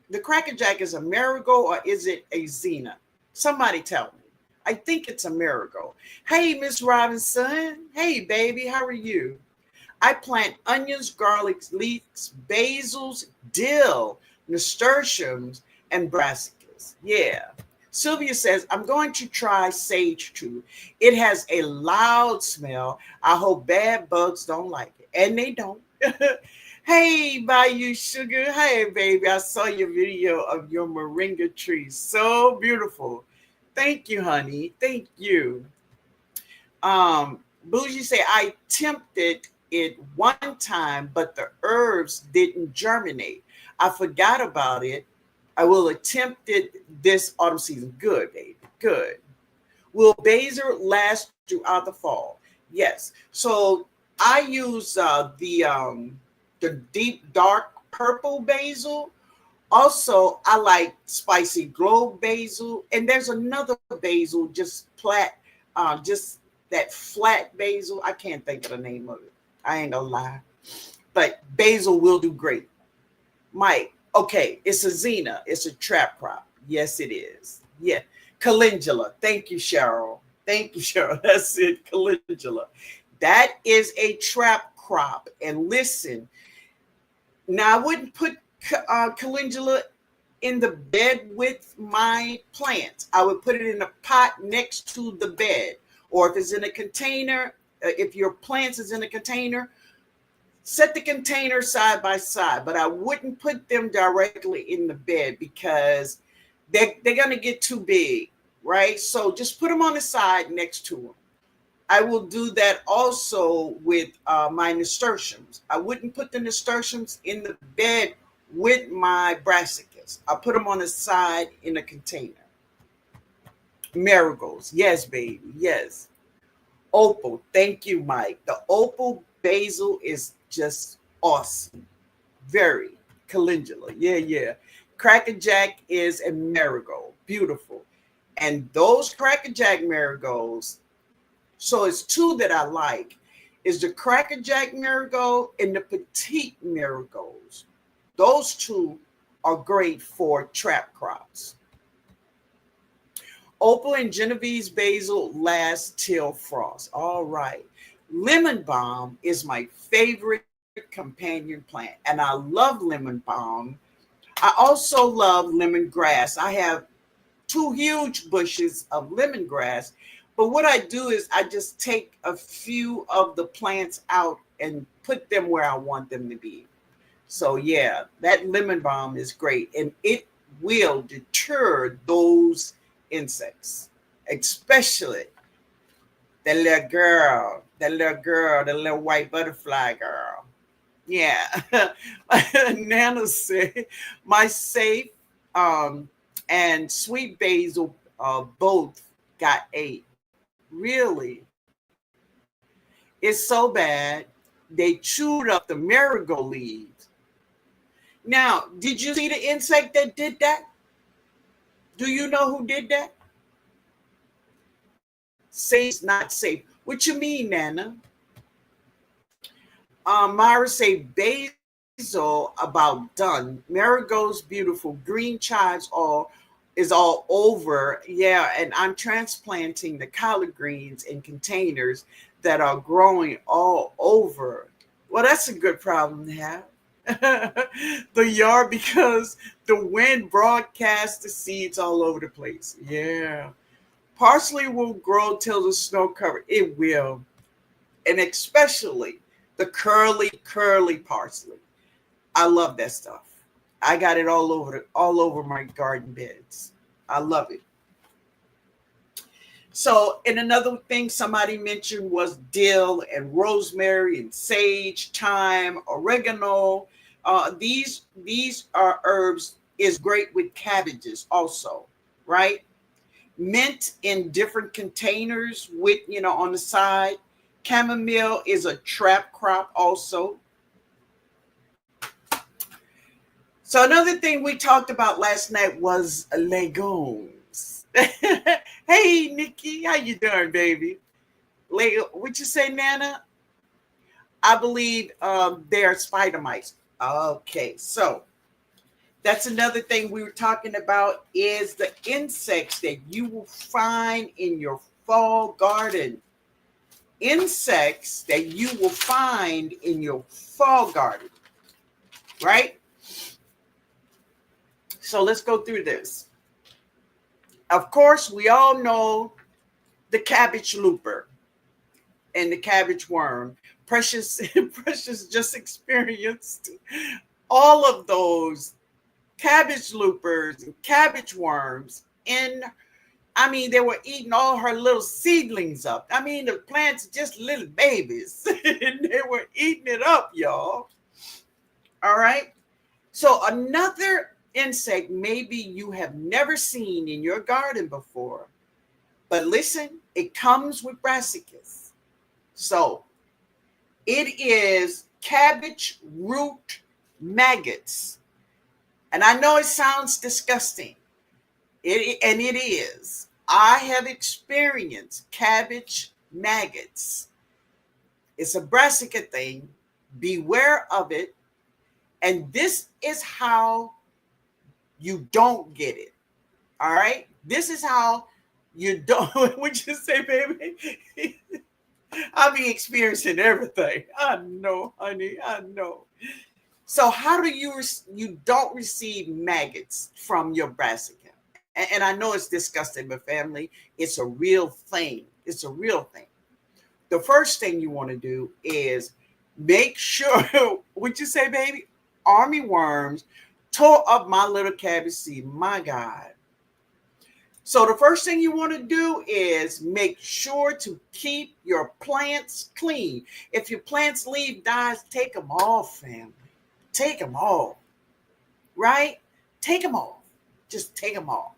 Speaker 1: the Cracker Jack is a marigold or is it a Xena? Somebody tell me. I think it's a marigold. Hey, Miss Robinson. Hey, baby. How are you? I plant onions, garlics, leeks, basils, dill, nasturtiums, and brassicas. Yeah. Sylvia says, I'm going to try sage too. It has a loud smell. I hope bad bugs don't like it. And they don't. Hey, Bayou Sugar. Hey, baby. I saw your video of your moringa tree. So beautiful. Thank you, honey. Thank you. Bougie say I attempted it one time, but the herbs didn't germinate. I forgot about it. I will attempt it this autumn season. Good, baby. Good. Will basil last throughout the fall? Yes. So I use the deep dark purple basil. Also, I like spicy globe basil, and there's another basil, just that flat basil. I can't think of the name of it. I ain't gonna lie, but basil will do great. Mike, okay, it's a Xena. It's a trap crop. Yes, it is. Yeah, calendula. Thank you, Cheryl. Thank you, Cheryl. That's it, calendula. That is a trap crop. And listen, Now, I wouldn't put calendula in the bed with my plants. I would put it in a pot next to the bed. Or if it's in a container, if your plants is in a container, set the container side by side. But I wouldn't put them directly in the bed because they're going to get too big, right? So just put them on the side next to them. I will do that also with my nasturtiums. I wouldn't put the nasturtiums in the bed with my brassicas. I put them on the side in a container. Marigolds, yes, baby, yes. Opal, thank you, Mike. The opal basil is just awesome. Very calendula, yeah, yeah. Crackerjack is a marigold, beautiful. And those crackerjack marigolds, so it's two that I like, is the crackerjack marigold and the petite marigolds. Those two are great for trap crops. Opal and Genovese basil last till frost. All right. Lemon balm is my favorite companion plant, and I love lemon balm. I also love lemongrass. I have two huge bushes of lemongrass, but what I do is I just take a few of the plants out and put them where I want them to be. So yeah, that lemon balm is great, and it will deter those insects, especially the little girl, the little white butterfly girl. Yeah. Nana said, my safe and sweet basil both got 8. Really? It's so bad. They chewed up the marigold leaves. Now, did you see the insect that did that? Do you know who did that? Safe, not safe. What you mean, Nana? Myra say basil about done. Marigold's beautiful. Green chives all is all over. Yeah, and I'm transplanting the collard greens in containers that are growing all over. Well, that's a good problem to have. The yard because the wind broadcasts the seeds all over the place. Yeah. Parsley will grow till the snow cover. It will. And especially the curly parsley. I love that stuff. I got it all over my garden beds. I love it. So, and another thing somebody mentioned was dill and rosemary and sage, thyme, oregano. These are herbs is great with cabbages also, right? Mint in different containers with on the side. Chamomile is a trap crop also. So another thing we talked about last night was legumes. Hey Nikki, how you doing, baby? What you say, Nana? I believe they are spider mites. Okay, so that's another thing we were talking about is the insects that you will find in your fall garden. Insects that you will find in your fall garden, right? So let's go through this. Of course, we all know the cabbage looper and the cabbage worm. Precious, Precious just experienced all of those cabbage loopers and cabbage worms. And I mean, they were eating all her little seedlings up. I mean, the plants just little babies, and they were eating it up, y'all. All right. So another insect maybe you have never seen in your garden before, but listen, it comes with brassicas. So it is cabbage root maggots. And I know it sounds disgusting. And it is. I have experienced cabbage maggots. It's a brassica thing. Beware of it. And this is how you don't get it. All right? This is how you don't. What you say, baby? I'll be experiencing everything. I know, honey. I know. So how do you don't receive maggots from your brassica? And I know it's disgusting, but family, it's a real thing. It's a real thing. The first thing you want to do is make sure, what you say, baby? Army worms tore up my little cabbage seed. My God. So the first thing you want to do is make sure to keep your plants clean. If your plants leave dyes, take them off, family. Take them off, right? Take them off. Just take them off.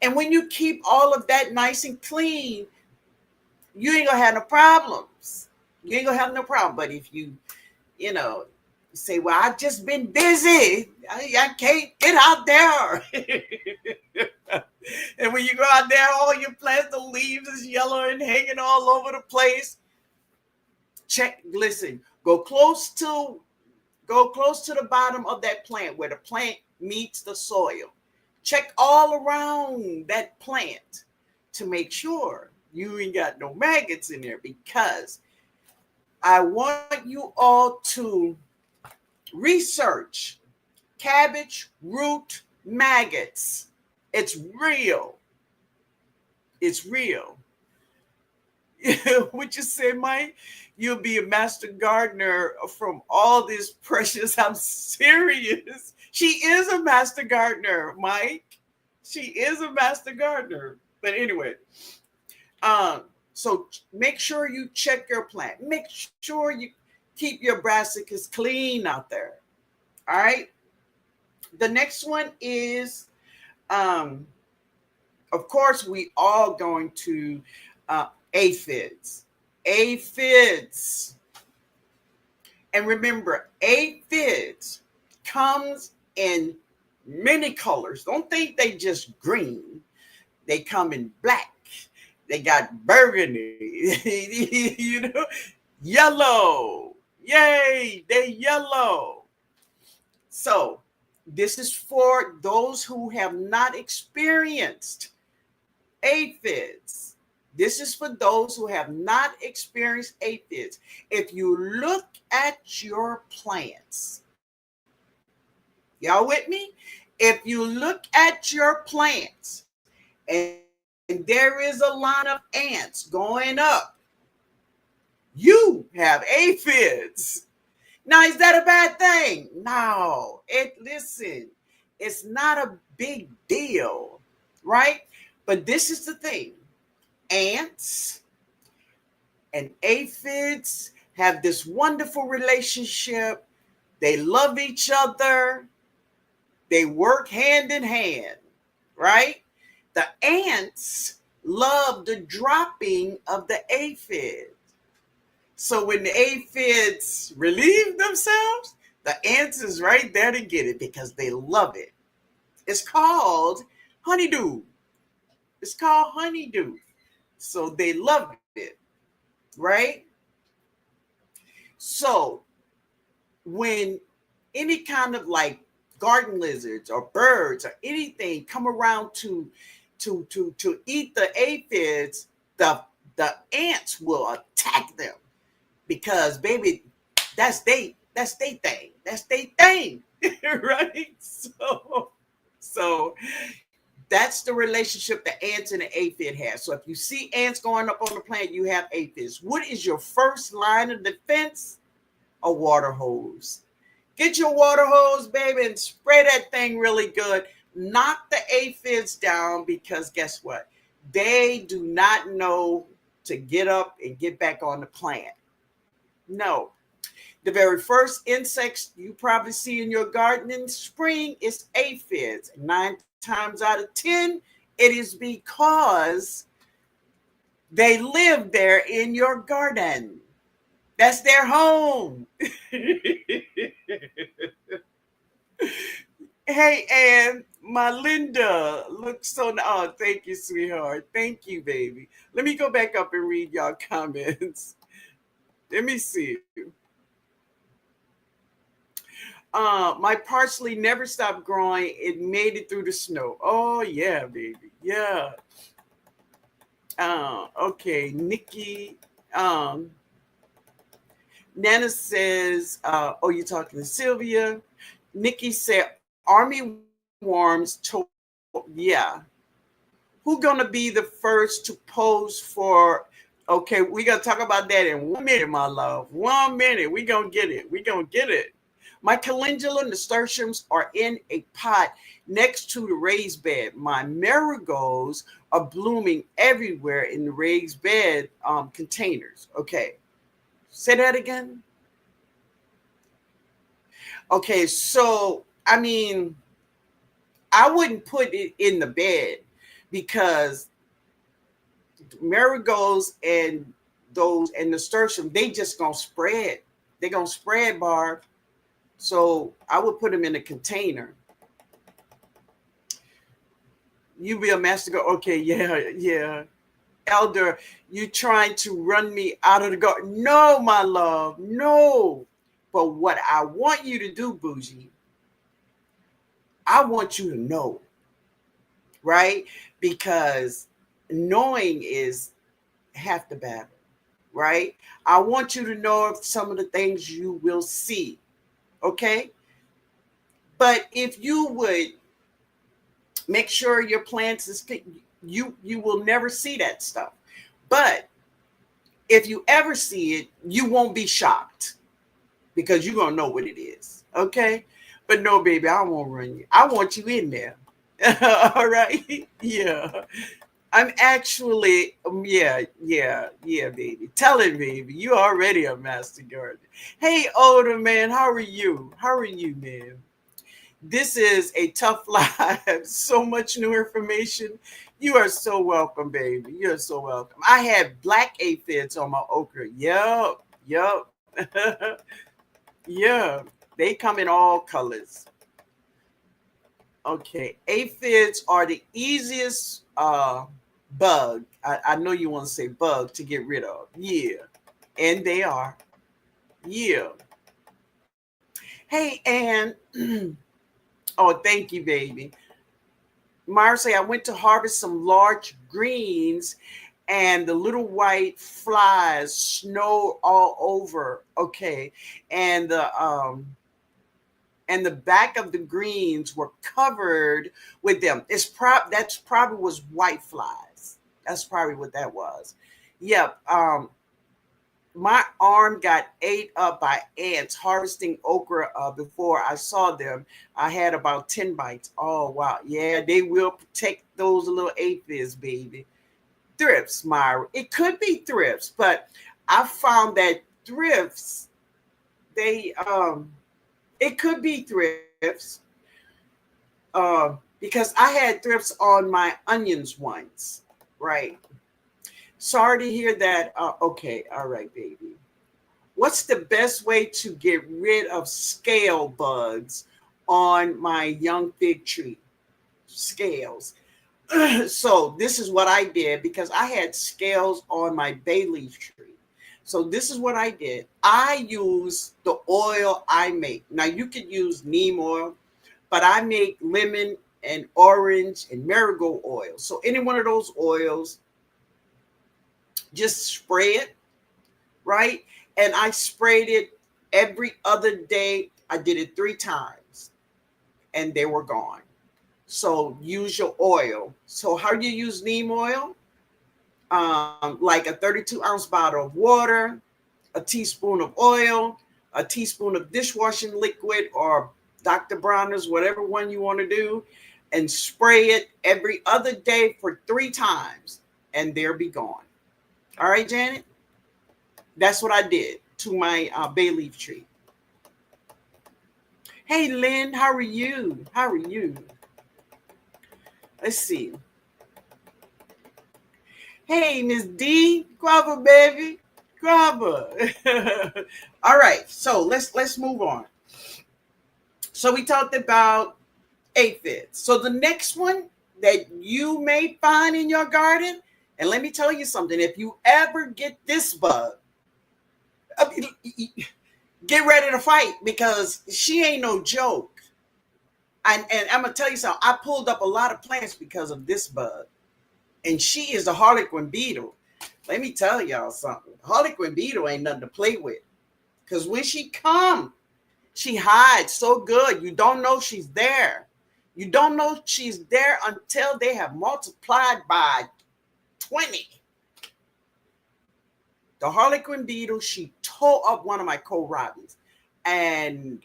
Speaker 1: And when you keep all of that nice and clean, you ain't gonna have no problems. You ain't gonna have no problem. But if you know, say, well, I've just been busy. I can't get out there. And when you go out there, all your plants, the leaves is yellow and hanging all over the place. Listen, go close to the bottom of that plant where the plant meets the soil. Check all around that plant to make sure you ain't got no maggots in there, because I want you all to research cabbage root maggots. It's real. It's real. What you say, Mike? You'll be a master gardener from all this precious. I'm serious. She is a master gardener, Mike. She is a master gardener. But anyway, so make sure you check your plant. Make sure you keep your brassicas clean out there. All right. The next one is, of course, we all going to aphids. Aphids. And remember, aphids comes in many colors. Don't think they just green. They come in black. They got burgundy, yellow. Yay, they yellow. So this is for those who have not experienced aphids. This is for those who have not experienced aphids. If you look at your plants, y'all with me? If you look at your plants and there is a line of ants going up, you have aphids. Now, is that a bad thing? No. Listen, it's not a big deal, right? But this is the thing. Ants and aphids have this wonderful relationship. They love each other. They work hand in hand, right? The ants love the dropping of the aphids. So when the aphids relieve themselves, the ants is right there to get it because they love it. It's called honeydew. It's called honeydew. So they love it, right? So when any kind of like garden lizards or birds or anything come around to eat the aphids, the ants will attack them because baby, that's they thing. That's they thing. Right? So that's the relationship the ants and the aphid have. So if you see ants going up on the plant, you have aphids. What is your first line of defense? A water hose. Get your water hose, baby, and spray that thing really good. Knock the aphids down because guess what? They do not know to get up and get back on the plant. No. The very first insects you probably see in your garden in spring is aphids. 9 times out of 10, it is because they live there in your garden. That's their home. Hey, Ann, my Linda looks so. Oh, thank you, sweetheart. Thank you, baby. Let me go back up and read y'all comments. Let me see. My parsley never stopped growing. It made it through the snow. Oh, yeah, baby. Yeah. Okay, Nikki. Nana says, oh, you're talking to Sylvia. Nikki said, Army worms yeah. Who gonna be the first to pose for? Okay, we gonna talk about that in 1 minute, my love. 1 minute, we gonna get it. We gonna get it. My calendula nasturtiums are in a pot next to the raised bed. My marigolds are blooming everywhere in the raised bed containers. Okay, say that again. Okay, so I mean, I wouldn't put it in the bed because marigolds and those and nasturtium, they just gonna spread. They gonna spread, Barb. So I would put them in a container. You be a master go. Okay, yeah, yeah. Elder, you trying to run me out of the garden? No, my love, no. But what I want you to do, Bougie, I want you to know, right? Because knowing is half the battle, right? I want you to know of some of the things you will see, okay? But if you would make sure your plants is you will never see that stuff. But if you ever see it, you won't be shocked because you're gonna know what it is, okay? But no, baby, I won't run you. I want you in there. All right, yeah. I'm actually, yeah, baby. Tell it, baby. You already a master gardener. Hey, older man, how are you? How are you, man? This is a tough life. So much new information. You are so welcome, baby. You're so welcome. I had black aphids on my okra. Yup. Yeah. They come in all colors. Okay. Aphids are the easiest bug. I know you want to say bug to get rid of. Yeah. And they are. Yeah. Hey, and oh, thank you, baby. Myra say I went to harvest some large greens and the little white flies snowed all over. Okay. And the back of the greens were covered with them. That's probably was white flies. That's probably what that was. Yep. My arm got ate up by ants harvesting okra before I saw them. I had about 10 bites. Oh, wow. Yeah, they will protect those little aphids, baby. Thrifts, Myra. It could be thrifts, but I found that thrifts, they, it could be thrifts because I had thrifts on my onions once, right? Sorry to hear that. Okay, all right, baby. What's the best way to get rid of scale bugs on my young fig tree? Scales. So this is what I did because I had scales on my bay leaf tree. So this is what I did. I use the oil I make. Now you could use neem oil, but I make lemon and orange and marigold oil. So any one of those oils, just spray it, right? And I sprayed it every other day. I did it 3 times and they were gone. So use your oil. So how do you use neem oil? Like a 32-ounce bottle of water, a teaspoon of oil, a teaspoon of dishwashing liquid or Dr. Bronner's, whatever one you want to do, and spray it every other day for 3 times and they'll be gone. All right, Janet? That's what I did to my bay leaf tree. Hey, Lynn, how are you? How are you? Let's see. Hey, Miss D, grab baby, grab All right, so let's move on. So we talked about aphids. So the next one that you may find in your garden, and let me tell you something: if you ever get this bug, get ready to fight because she ain't no joke. And I'm gonna tell you something. I pulled up a lot of plants because of this bug, and she is the harlequin beetle. Let me tell y'all something. Harlequin beetle ain't nothing to play with Because when she come, she hides so good. You don't know she's there. You don't know she's there until they have multiplied by 20. The Harlequin beetle, she tore up one of my kohlrabis. And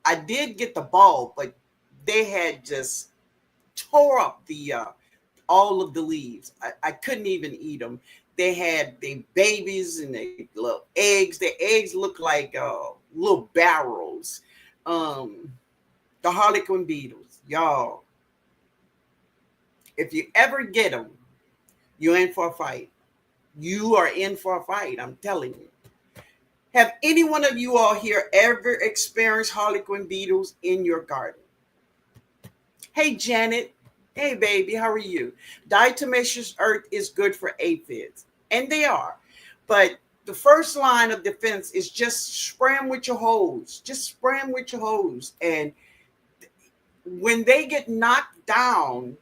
Speaker 1: I did get the ball, but they had just tore up the all of the leaves. I couldn't even eat them. They had their babies and their little eggs. Their eggs look like little barrels. Um, the Harlequin beetles, y'all. If you ever get them, you're in for a fight. You are in for a fight. I'm telling you. Have any one of you all here ever experienced Harlequin beetles in your garden? Hey, Janet. Hey, baby, how are you? Diatomaceous earth is good for aphids, and they are. But the first line of defense is just spray them with your hose. Just spray them with your hose. And when they get knocked down,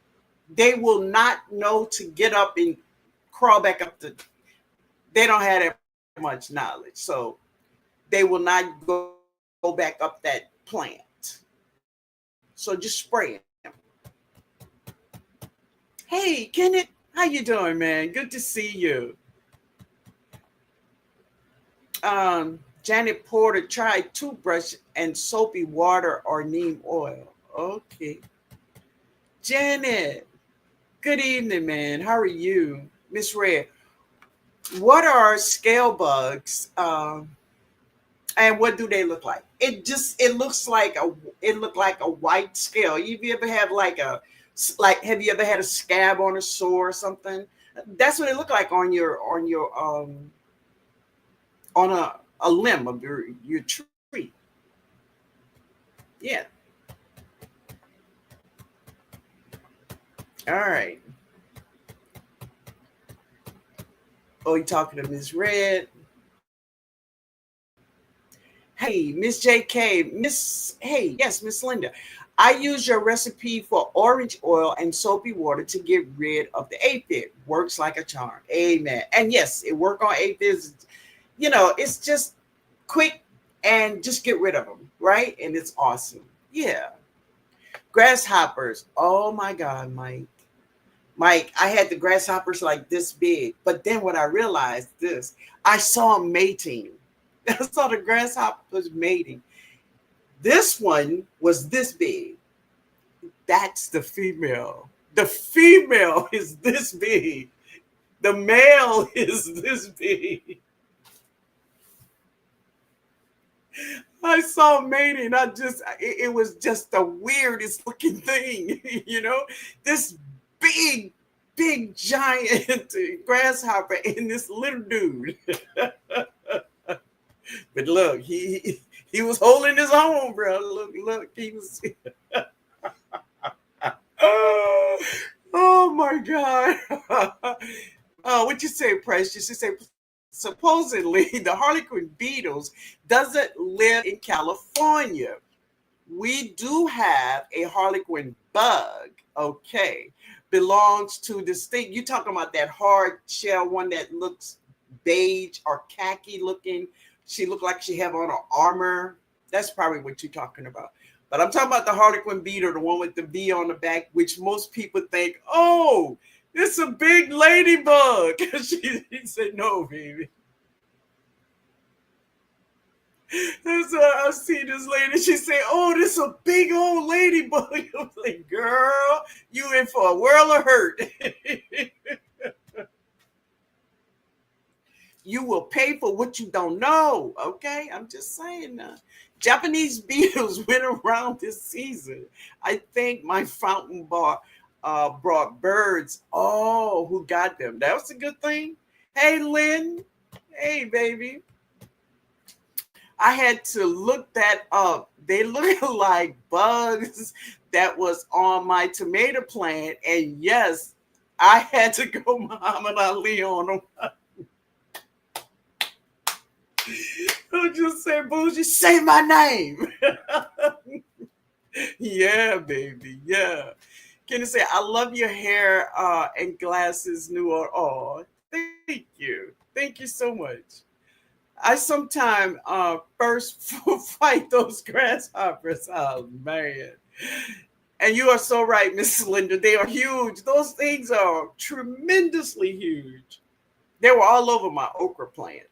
Speaker 1: they will not know to get up and crawl back up the. They don't have that much knowledge. So they will not go back up that plant. So just spray them. Hey, Kenneth, how you doing, man? Good to see you. Janet Porter tried toothbrush and soapy water or neem oil. Okay. Janet, good evening, man. How are you? Miss Red, what are scale bugs? And what do they look like? It looks like a white scale. Have you ever have have you ever had a scab on a sore or something? That's what it looked like on your on a limb of your tree. Yeah. All right. Oh, you talking to Miss Red? Hey, Miss JK, yes, Miss Linda. I use your recipe for orange oil and soapy water to get rid of the aphid. Works like a charm. Amen. And yes, it work on aphids. It's just quick and just get rid of them, right? And it's awesome. Yeah. Grasshoppers. Oh my God, Mike. Mike, I had the grasshoppers like this big, but then when I realized this, I saw them mating. I saw the grasshoppers mating. This one was this big. That's the female. The female is this big. The male is this big. I saw mating. It was just the weirdest looking thing, This big, big giant grasshopper and this little dude. But look, he was holding his own, bro. Look, he was. Oh my God. What you say, Precious? You say supposedly the Harlequin beetles doesn't live in California. We do have a Harlequin bug. Okay, belongs to the state. You talking about that hard shell one that looks beige or khaki looking? She looked like she have on her armor. That's probably what you're talking about. But I'm talking about the Harlequin beetle, the one with the V on the back, which most people think, oh, it's a big ladybug. She said, no, baby. That's why I see this lady. She said, oh, this is a big old ladybug. I'm like, girl, you in for a world of hurt. You will pay for what you don't know. Okay, I'm just saying. Japanese beetles went around this season. I think my fountain bar brought birds. Oh, who got them? That was a good thing. Hey, Lynn. Hey, baby. I had to look that up. They look like bugs that was on my tomato plant. And yes, I had to go Muhammad Ali on them. Don't just say bougie, say my name. Yeah, baby. Yeah. Can you say, I love your hair and glasses, new or oh, thank you. Thank you so much. I sometimes first fight those grasshoppers. Oh man. And you are so right, Mrs. Linda. They are huge. Those things are tremendously huge. They were all over my okra plant.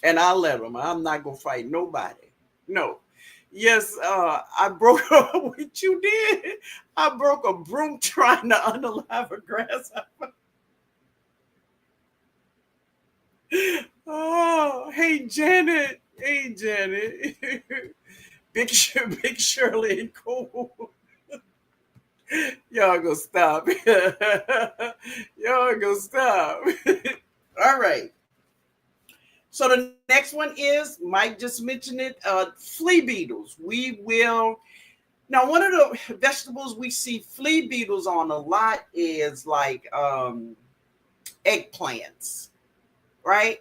Speaker 1: And I let them. I'm not gonna fight nobody. No. Yes, I broke what you did. I broke a broom trying to unalive a grasshopper. Oh, hey Janet. Hey Janet. Big Shirley and Cole. Y'all gonna stop. Y'all gonna stop. All right. So the next one is Mike just mentioned it. Flea beetles. We will now. One of the vegetables we see flea beetles on a lot is like eggplants, right?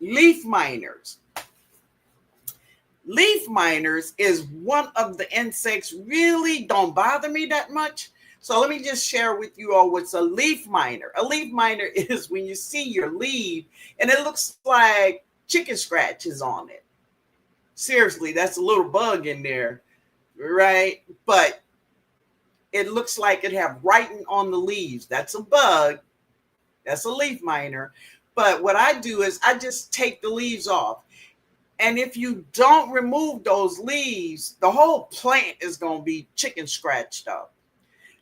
Speaker 1: Leaf miners. Leaf miners is one of the insects really don't bother me that much. So let me just share with you all what's a leaf miner. A leaf miner is when you see your leaf and it looks like chicken scratches on it. Seriously, that's a little bug in there, right? But it looks like it have writing on the leaves. That's a bug. That's a leaf miner. But what I do is I just take the leaves off. And if you don't remove those leaves, the whole plant is going to be chicken scratched up.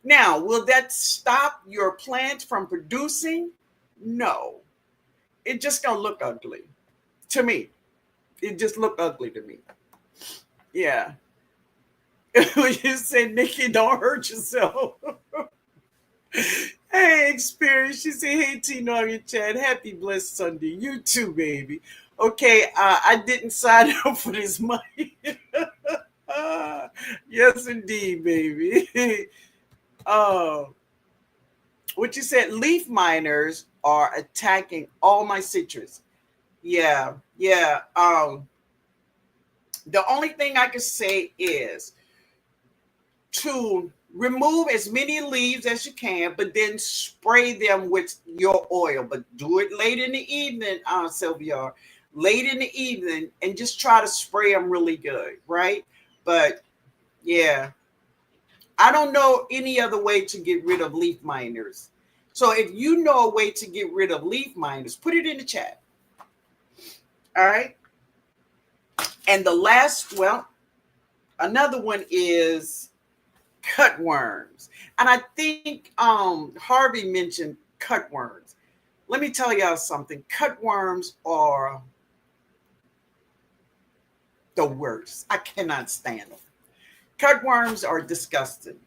Speaker 1: Now, will that stop your plant from producing? No. It's just going to look ugly to me. It just look ugly to me. Yeah. You said, Nikki, don't hurt yourself. Hey, Experience. She said, hey, TNOG in chat. Happy blessed Sunday. You too, baby. Okay, I didn't sign up for this money. Yes, indeed, baby. What you said, leaf miners are attacking all my citrus. Yeah, yeah. The only thing I can say is to remove as many leaves as you can, but then spray them with your oil. But do it late in the evening, Sylvia. Late in the evening, and just try to spray them really good, right? But yeah, I don't know any other way to get rid of leaf miners. So if you know a way to get rid of leaf miners, put it in the chat. All right. And the last, well, another one is cutworms. And I think Harvey mentioned cutworms. Let me tell y'all something. Cutworms are the worst. I cannot stand them. Cutworms are disgusting.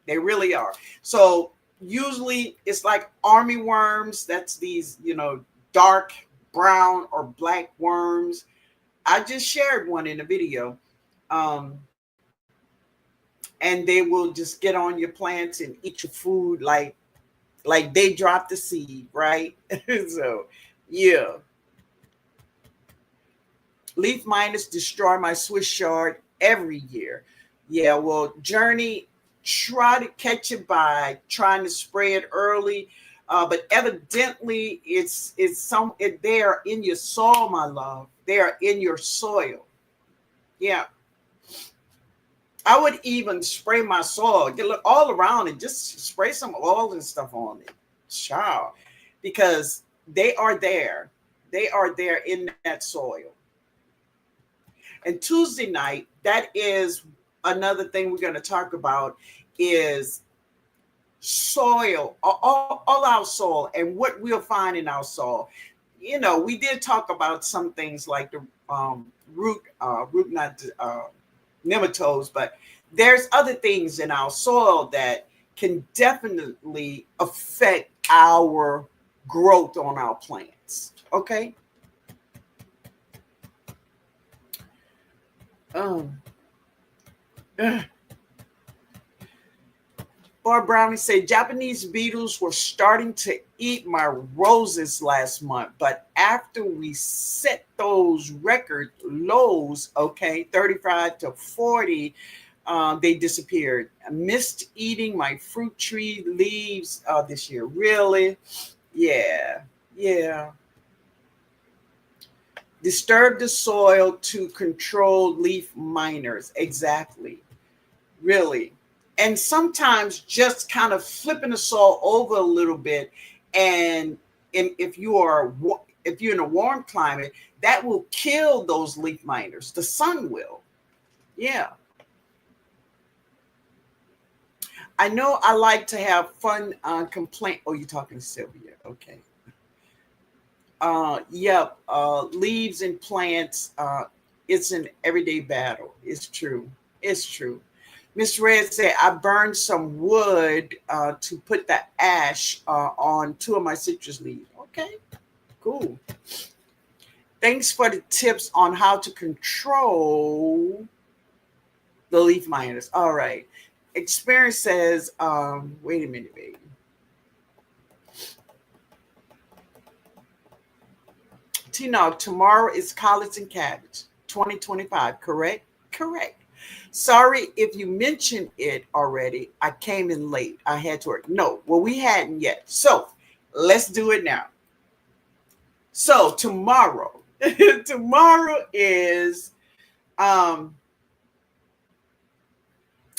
Speaker 1: They really are. So usually it's like army worms. That's these, dark brown or black worms. I just shared one in a video. And they will just get on your plants and eat your food like they dropped the seed, right? So, yeah. Leaf miners destroy my Swiss chard every year. Yeah, well, Journey, try to catch it by trying to spray it early. But evidently they are in your soil, my love. They are in your soil. Yeah. I would even spray my soil, get all around it, just spray some oil and stuff on it. Child. Because they are there. They are there in that soil. And Tuesday night, that is another thing we're going to talk about is soil, all our soil and what we'll find in our soil. We did talk about some things like the nematodes, but there's other things in our soil that can definitely affect our growth on our plants. Okay. Bar Brownie said Japanese beetles were starting to eat my roses last month, but after we set those record lows, 35 to 40, they disappeared. I missed eating my fruit tree leaves this year. Really? Yeah. Disturb the soil to control leaf miners. Exactly. Really. And sometimes just kind of flipping the soil over a little bit, and if if you're in a warm climate, that will kill those leaf miners. The sun will. Yeah. I know I like to have fun complaint. Oh, you're talking to Sylvia. Okay. Yep. Leaves and plants. It's an everyday battle. It's true. It's true. Miss Red said, I burned some wood to put the ash on two of my citrus leaves. Okay, cool. Thanks for the tips on how to control the leaf miners. All right. Experience says, wait a minute, baby. TNOG, tomorrow is collards and cabbage, 2025, correct? Correct. Sorry if you mentioned it already. I came in late. I had to work. No, well, we hadn't yet. So let's do it now. So tomorrow, tomorrow is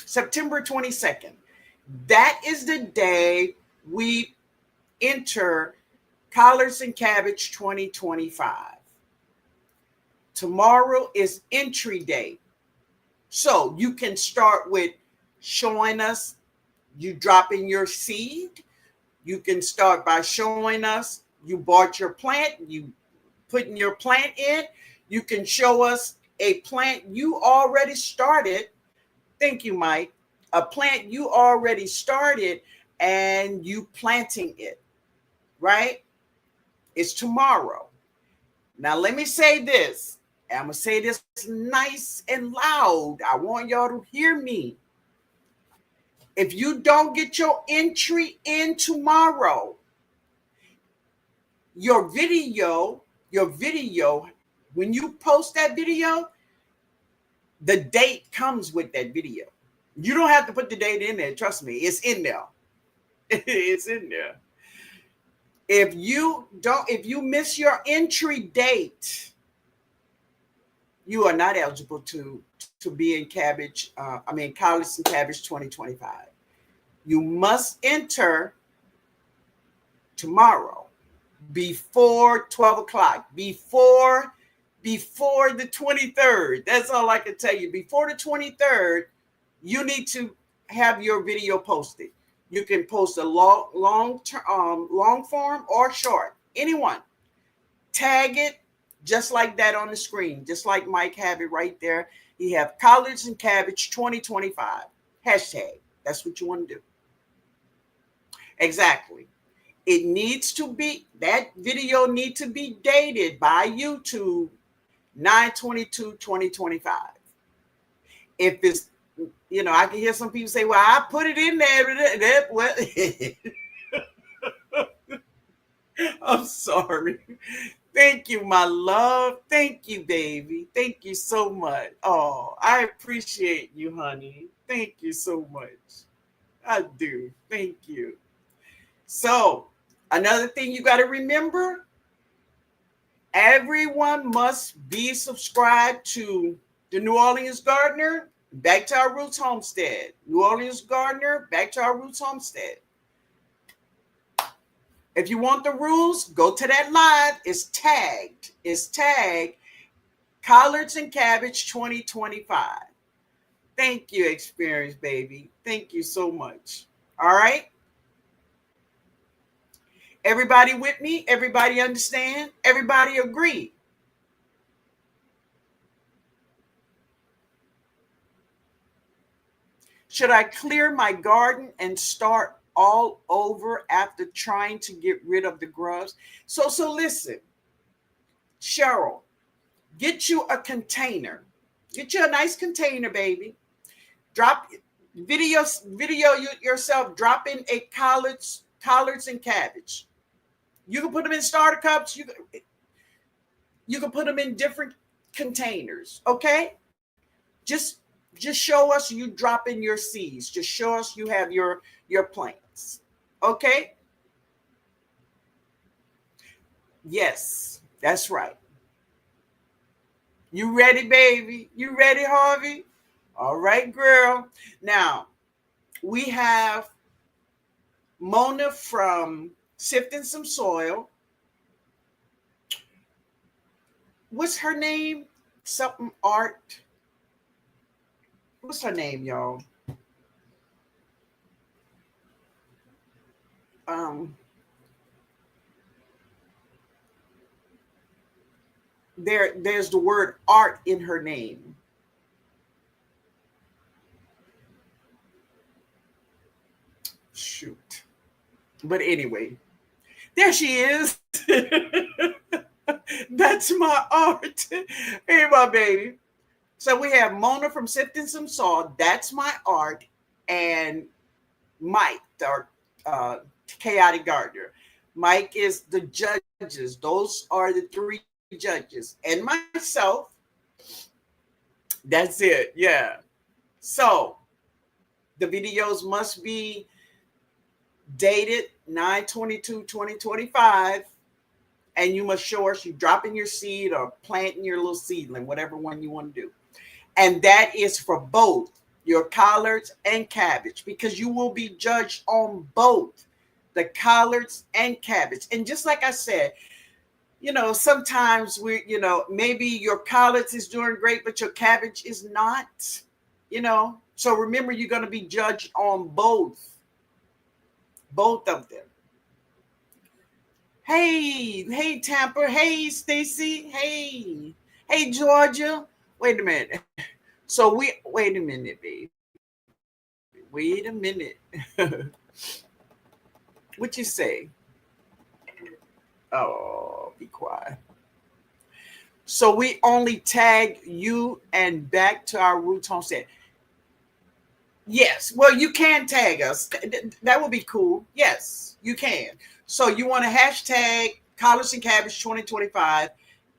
Speaker 1: September 22nd. That is the day we enter Collards and Cabbage 2025. Tomorrow is entry day. So you can start with showing us you dropping your seed. You can start by showing us you bought your plant, you putting your plant in. You can show us a plant you already started. Thank you, Mike. A plant you already started and you planting it, right? It's tomorrow. Now, let me say this. I'm going to say this nice and loud. I want y'all to hear me. If you don't get your entry in tomorrow, your video, when you post that video, the date comes with that video. You don't have to put the date in there. Trust me, it's in there. It's in there. If you miss your entry date, you are not eligible to be in Collards and Cabbage 2025. You must enter tomorrow before 12 o'clock, before the 23rd. That's all I can tell you. Before the 23rd, you need to have your video posted. You can post a long form or short, anyone. Tag it just like that on the screen, just like Mike have it right there. You have Collards and Cabbage 2025 hashtag. That's what you want to do. Exactly. It needs to be, that video needs to be dated by YouTube 9/22/2025. If it's, I can hear some people say, well, I put it in there. Well, I'm sorry. Thank you, my love. Thank you, baby. Thank you so much. Oh, I appreciate you, honey. Thank you so much. I do. Thank you. So, another thing you got to remember, everyone must be subscribed to the New Orleans Gardener, Back to Our Roots Homestead. New Orleans Gardener, Back to Our Roots Homestead. If you want the rules, go to that live. It's tagged. It's tagged Collards and Cabbage 2025. Thank you, Experience, baby. Thank you so much. All right. Everybody with me? Everybody understand? Everybody agree? Should I clear my garden and start all over after trying to get rid of the grubs? So listen, Cheryl, get you a container. Get you a nice container, baby. Drop video yourself dropping a collards and cabbage. You can put them in starter cups. You can put them in different containers. Okay, just show us you dropping your seeds. Just show us you have your plants. Okay. Yes, that's right. You ready, baby? You ready, Harvey? All right, girl. Now, we have Mona from Sifting Some Soil. What's her name? Something Art. What's her name, y'all? Um, there's the word art in her name. Shoot. But anyway, there she is. That's my art. Hey, my baby. So we have Mona from Sifting Some Salt. That's my art. And Mike, our uh, chaotic gardener. Mike is the judges. Those are the three judges. And myself. That's it. Yeah. So the videos must be dated 9/22/2025, and you must show us you dropping your seed or planting your little seedling, whatever one you want to do. And that is for both your collards and cabbage, because you will be judged on both the collards and cabbage. And just like I said, sometimes maybe your collards is doing great, but your cabbage is not, So remember, you're going to be judged on both of them. Hey, Tampa. Hey, Stacy. Hey, Georgia. Wait a minute. So wait a minute, babe. Wait a minute. What you say? Oh, be quiet. So we only tag you and back to our roots homestead. Yes. Well, you can tag us. That would be cool. Yes, you can. So you want to hashtag College and Cabbage 2025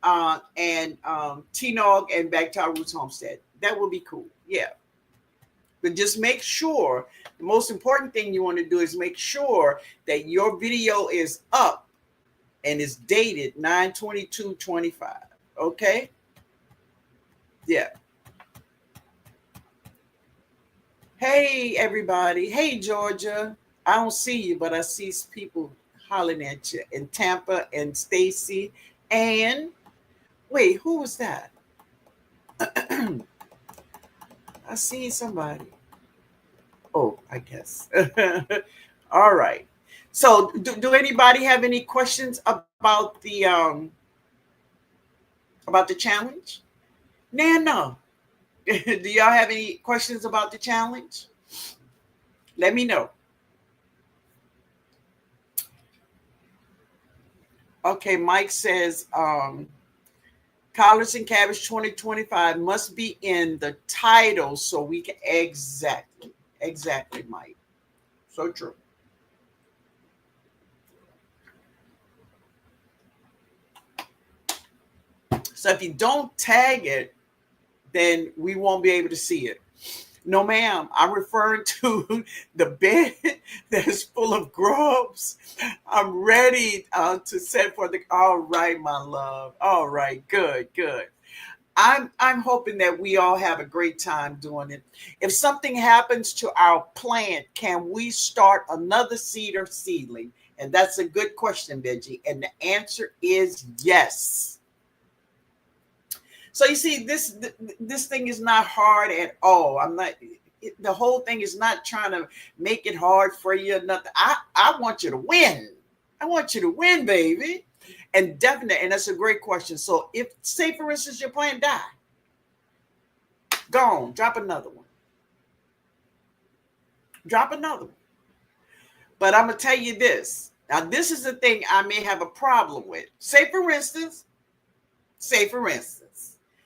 Speaker 1: and TNOG and back to our roots homestead. That would be cool. Yeah. But just make sure, the most important thing you want to do is make sure that your video is up and is dated 9/22/25. Okay? Yeah. Hey, everybody. Hey, Georgia. I don't see you, but I see people hollering at you. And Tampa and Stacy. And wait, who was that? I see somebody. Oh, I guess. All right. So, do anybody have any questions about the challenge? No. Do y'all have any questions about the challenge? Let me know. Okay, Mike says Collards and Cabbage 2025 must be in the title so we can exactly, Mike. So true. So if you don't tag it, then we won't be able to see it. No, ma'am. I'm referring to the bed that's full of grubs. I'm ready to set for the. All right, my love. All right, good. I'm hoping that we all have a great time doing it. If something happens to our plant, can we start another seed or seedling? And that's a good question, Benji. And the answer is yes. So you see, this thing is not hard at all. The whole thing is not trying to make it hard for you or nothing. I want you to win. I want you to win, baby. And definitely, and that's a great question. So if, say for instance, your plant die, go on, drop another one. Drop another one. But I'm gonna tell you this. Now, this is the thing I may have a problem with. Say for instance,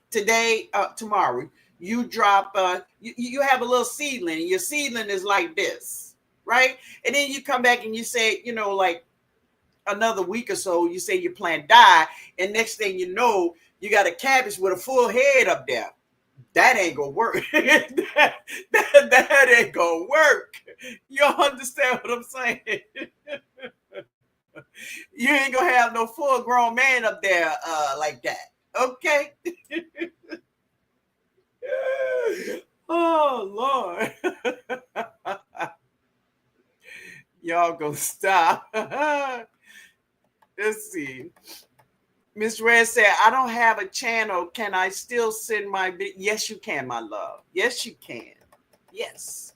Speaker 1: today, tomorrow, you drop, you have a little seedling, and your seedling is like this, right? And then you come back and you say, like another week or so, you say your plant died, and next thing you know, you got a cabbage with a full head up there. That ain't gonna work. that ain't gonna work. You understand what I'm saying? You ain't gonna have no full grown man up there like that. Okay. Oh Lord. Y'all gonna stop. Let's see. Miss Red said, I don't have a channel. Can I still send my video? Yes, you can, my love. Yes, you can. Yes.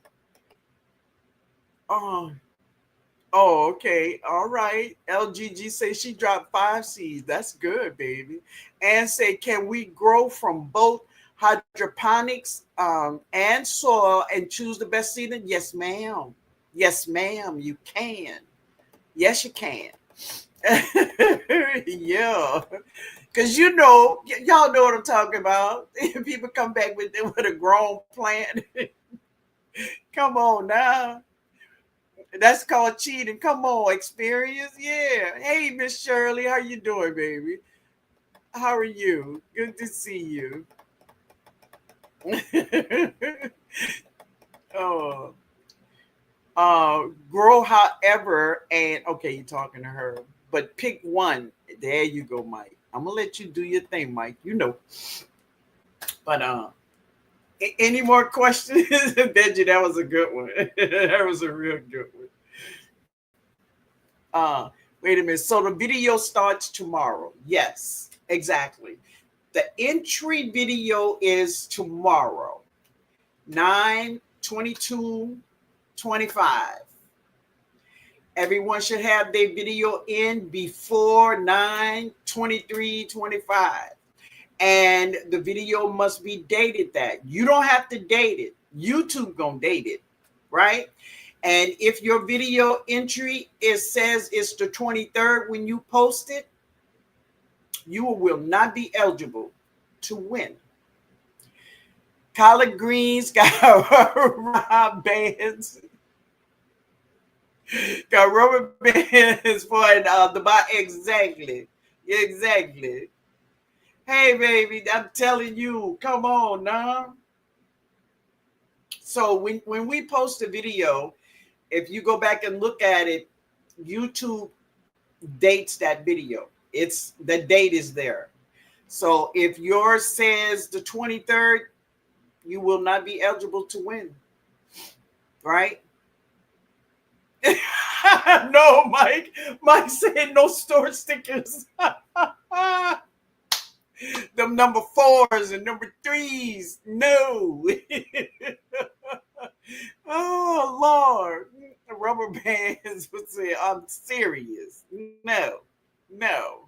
Speaker 1: Um, oh, okay. All right. LGG say she dropped 5 seeds. That's good, baby. And say, can we grow from both hydroponics and soil and choose the best seed? Yes, ma'am. Yes, ma'am. You can. Yes, you can. Yeah. Because y'all know what I'm talking about. People come back with a grown plant. Come on now. That's called cheating. Come on, experience. Yeah. Hey, Miss Shirley, how you doing, baby? How are you? Good to see you. Oh, grow however, and okay, you're talking to her, but pick one. There you go, Mike. I'm gonna let you do your thing, Mike. But any more questions? Benji, that was a good one. That was a real good one. Uh, Wait a minute. So the video starts tomorrow. Yes, exactly. The entry video is tomorrow, 9/22/25. Everyone should have their video in before 9/23/25. And the video must be dated that. You don't have to date it. YouTube gonna date it, right? And if your video entry says it's the 23rd when you post it, you will not be eligible to win. Collard greens got rubber bands. Got rubber bands for the bot. Exactly. Exactly. Hey, baby, I'm telling you, come on now. So when we post a video, if you go back and look at it, YouTube dates that video. The date is there. So if yours says the 23rd, you will not be eligible to win. Right? No, Mike. Mike said no store stickers. Them number 4s and number 3s. No. Oh Lord. Rubber bands would say, I'm serious. No. No.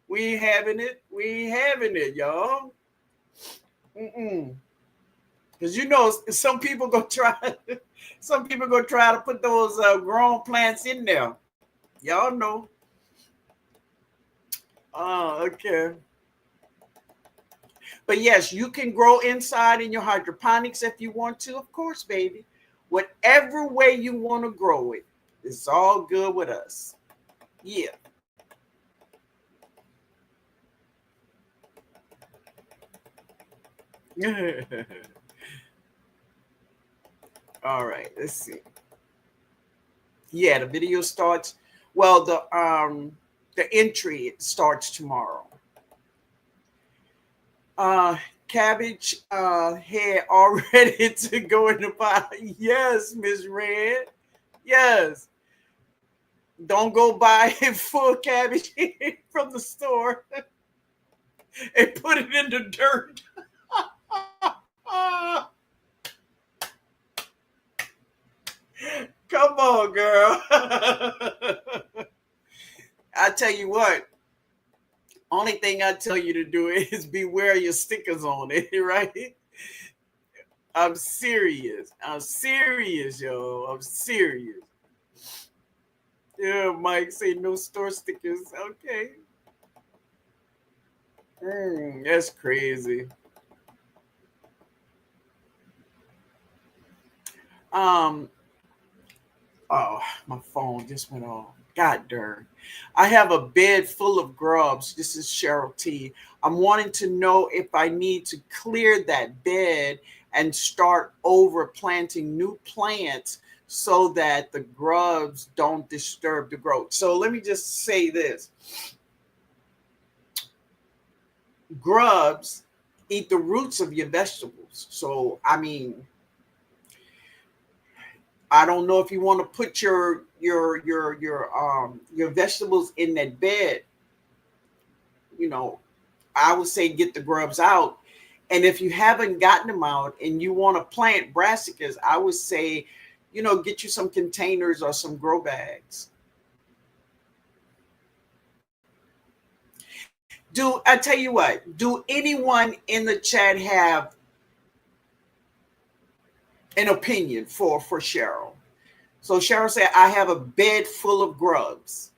Speaker 1: We ain't having it. We ain't having it, y'all. Mm-mm. Because some people go try some people go try to put those grown plants in there. Y'all know. Oh, okay. But yes, you can grow inside in your hydroponics if you want to, of course, baby. Whatever way you want to grow it, it's all good with us. Yeah. All right, let's see. Yeah, the video starts. Well, the entry starts tomorrow. Cabbage head all ready to go in the pot. Yes, Miss Red. Yes. Don't go buy full cabbage from the store and put it in the dirt. Come on, girl. I tell you what, only thing I tell you to do is beware your stickers on it, right? I'm serious. I'm serious, yo. I'm serious. Yeah, Mike say no store stickers. Okay. That's crazy. Um, oh, my phone just went off. God darn. I have a bed full of grubs. This is Cheryl T. I'm wanting to know if I need to clear that bed and start over planting new plants so that the grubs don't disturb the growth. So let me just say this. grubs eat the roots of your vegetables. So, I mean, I don't know if you want to put your vegetables in that bed. You know, I would say get the grubs out. And if you haven't gotten them out and you want to plant brassicas, I would say, get you some containers or some grow bags. Do I tell you what? Do anyone in the chat have an opinion for Cheryl? So Cheryl said, I have a bed full of grubs.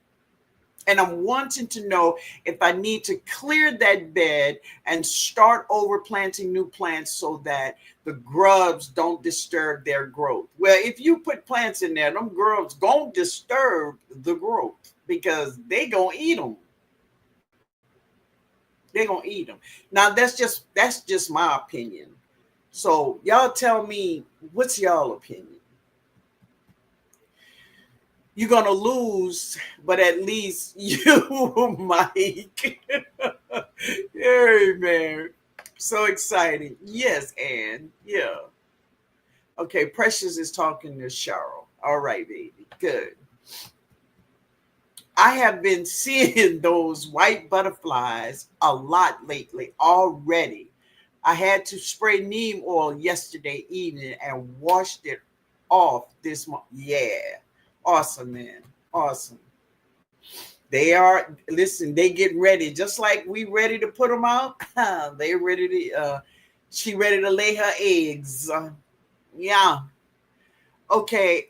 Speaker 1: And I'm wanting to know if I need to clear that bed and start over planting new plants so that the grubs don't disturb their growth. Well, if you put plants in there, them grubs gonna disturb the growth because they gonna eat them. They gonna eat them. Now that's just my opinion. So y'all tell me, what's y'all opinion? You're gonna lose, but at least you, Mike. Hey man, so exciting. Yes, and yeah. Okay, Precious is talking to Cheryl. All right, baby. Good. I have been seeing those white butterflies a lot lately already. I had to spray neem oil yesterday evening and washed it off this month. Yeah. Awesome, man. Awesome. They are, listen, they get ready. Just like we ready to put them out. They ready she ready to lay her eggs. Yeah. Okay.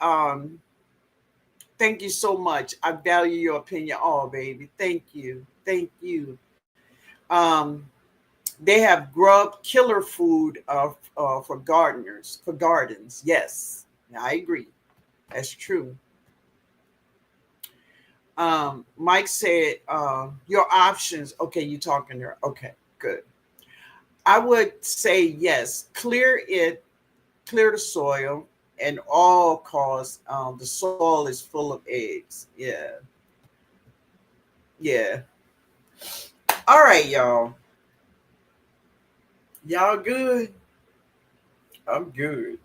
Speaker 1: Thank you so much. I value your opinion. Oh, baby. Thank you. Thank you. Um, they have grub killer food for gardeners, for gardens. Yes, I agree. That's true. Mike said, your options. Okay, you talking there. Okay, good. I would say yes. Clear the soil, and all cause the soil is full of eggs. Yeah, yeah. All right, y'all. Y'all good? I'm good.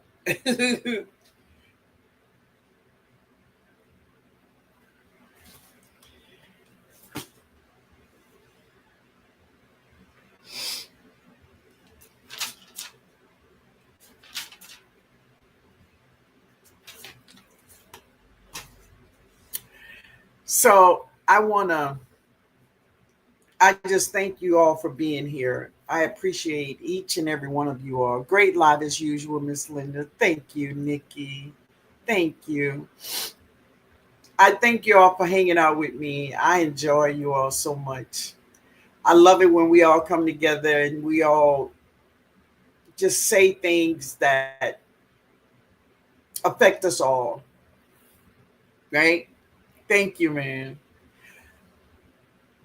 Speaker 1: So I just thank you all for being here. I appreciate each and every one of you all. Great live as usual, Miss Linda. Thank you, Nikki. Thank you. I thank you all for hanging out with me. I enjoy you all so much. I love it when we all come together and we all just say things that affect us all. Right? Thank you, man.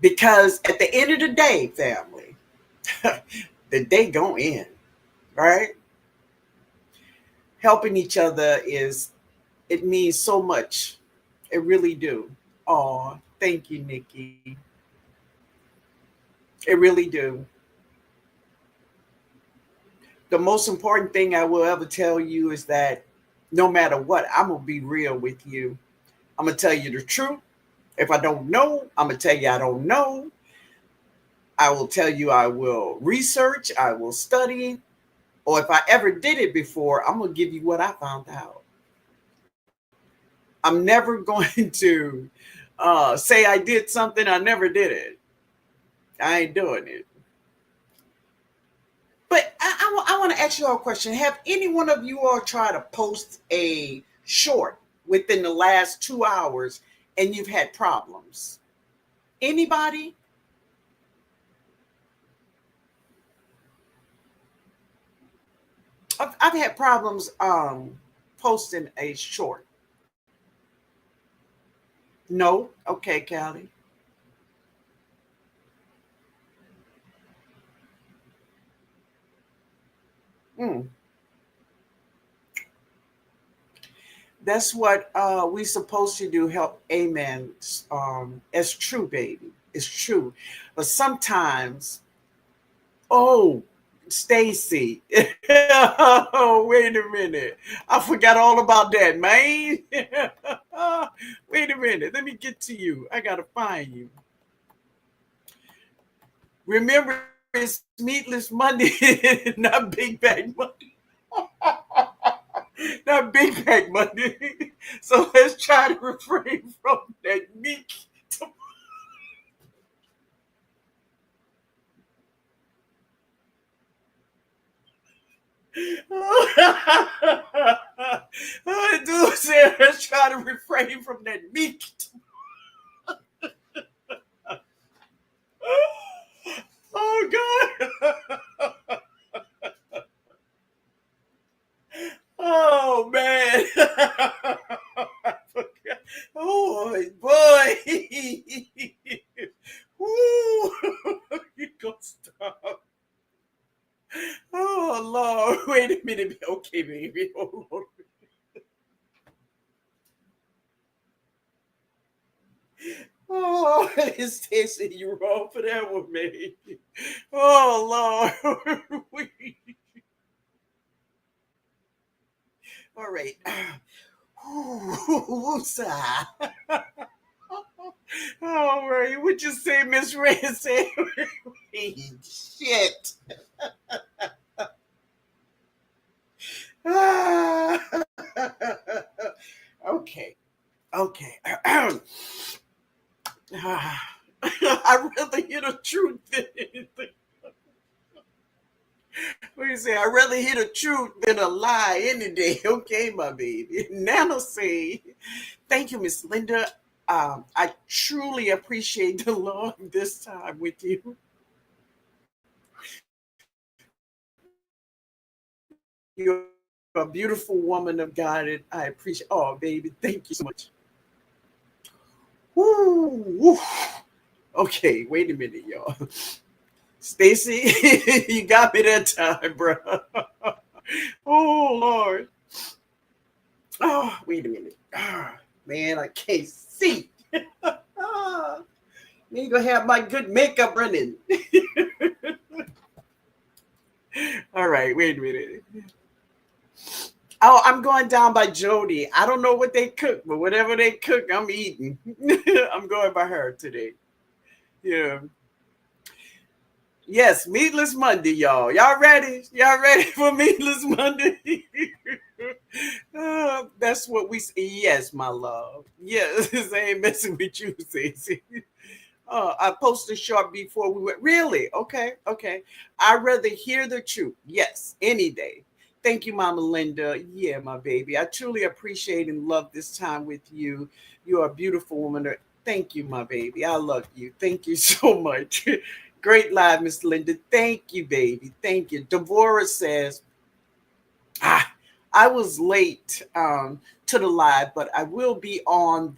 Speaker 1: Because at the end of the day, family, the day gonna end, right? Helping each other it means so much. It really do. Oh, thank you, Nikki. It really do. The most important thing I will ever tell you is that no matter what, I'm gonna be real with you. I'm gonna tell you the truth. If I don't know, I'm gonna tell you I don't know. I will tell you I will research, I will study, or if I ever did it before, I'm gonna give you what I found out. I'm never going to say I did something, I never did it. I ain't doing it. But I want to ask you all a question. Have any one of you all tried to post a short within the last 2 hours and you've had problems? Anybody? I've had problems posting a short. No? Okay, Callie. Mm. That's what we supposed to do. Help. Amen. It's true, baby. It's true. But sometimes Oh, Stacy. Oh, wait a minute. I forgot all about that, man. Wait a minute. Let me get to you. I gotta find you. Remember, it's Meatless Monday, not Big Bag Monday. Not Big Bag Monday. So let's try to refrain from that meat. Dude said, let's try to refrain from that meat. Oh God. Oh man. Oh boy. Woo. You gonna stop. Oh Lord. Wait a minute. Okay, baby. Hold on. Oh, Stacy, you wrong for that one, man. Oh Lord. All right. Woosah. All right. What you say, Miss Ray? Say, shit. Ah. Okay. Okay. I rather hear the truth than anything. What do you say? I'd rather hear the truth than a lie any day. Okay, my baby. Nana say, thank you, Miss Linda. I truly appreciate the love this time with you. You're a beautiful woman of God, and I appreciate. Oh, baby, thank you so much. Woo, woo. Okay, wait a minute, y'all. Stacy, you got me that time, bro. Oh Lord. Oh, wait a minute. Man, I can't see. Ah, need to have my good makeup running. All right, wait a minute. Oh, I'm going down by Jody. I don't know what they cook, but whatever they cook, I'm eating. I'm going by her today. Yeah. Yes, Meatless Monday, y'all. Y'all ready? Y'all ready for Meatless Monday? That's what we say. Yes, my love. Yes, I ain't messing with you, Stacey. I posted short before we went. Really? Okay, okay. I'd rather hear the truth. Yes, any day. Thank you, Mama Linda. Yeah, my baby. I truly appreciate and love this time with you. You are a beautiful woman. Thank you, my baby. I love you. Thank you so much. Great live, Miss Linda. Thank you, baby. Thank you. Devorah says, ah, I was late to the live, but I will be on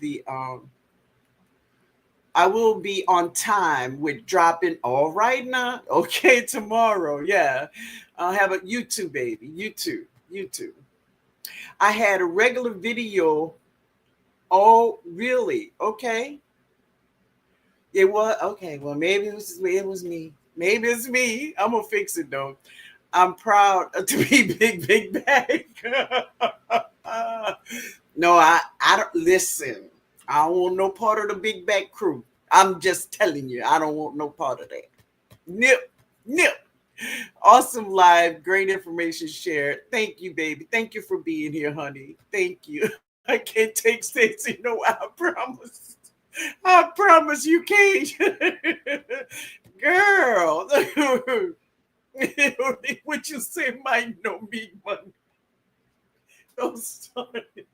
Speaker 1: time with dropping all right now. Okay, tomorrow. Yeah. I'll have a YouTube, baby. YouTube. YouTube. I had a regular video. Oh, really? Okay. It was okay. Well, maybe it was me. Maybe it's me. I'm gonna fix it though. I'm proud to be big bag. No, I don't listen. I don't want no part of the big bag crew. I'm just telling you, I don't want no part of that. Nip, nip. Awesome live, great information shared. Thank you, baby. Thank you for being here, honey. Thank you. I can't take Stacey. No, I promise. I promise you can't. Girl. What you say might know me, money. Don't start it.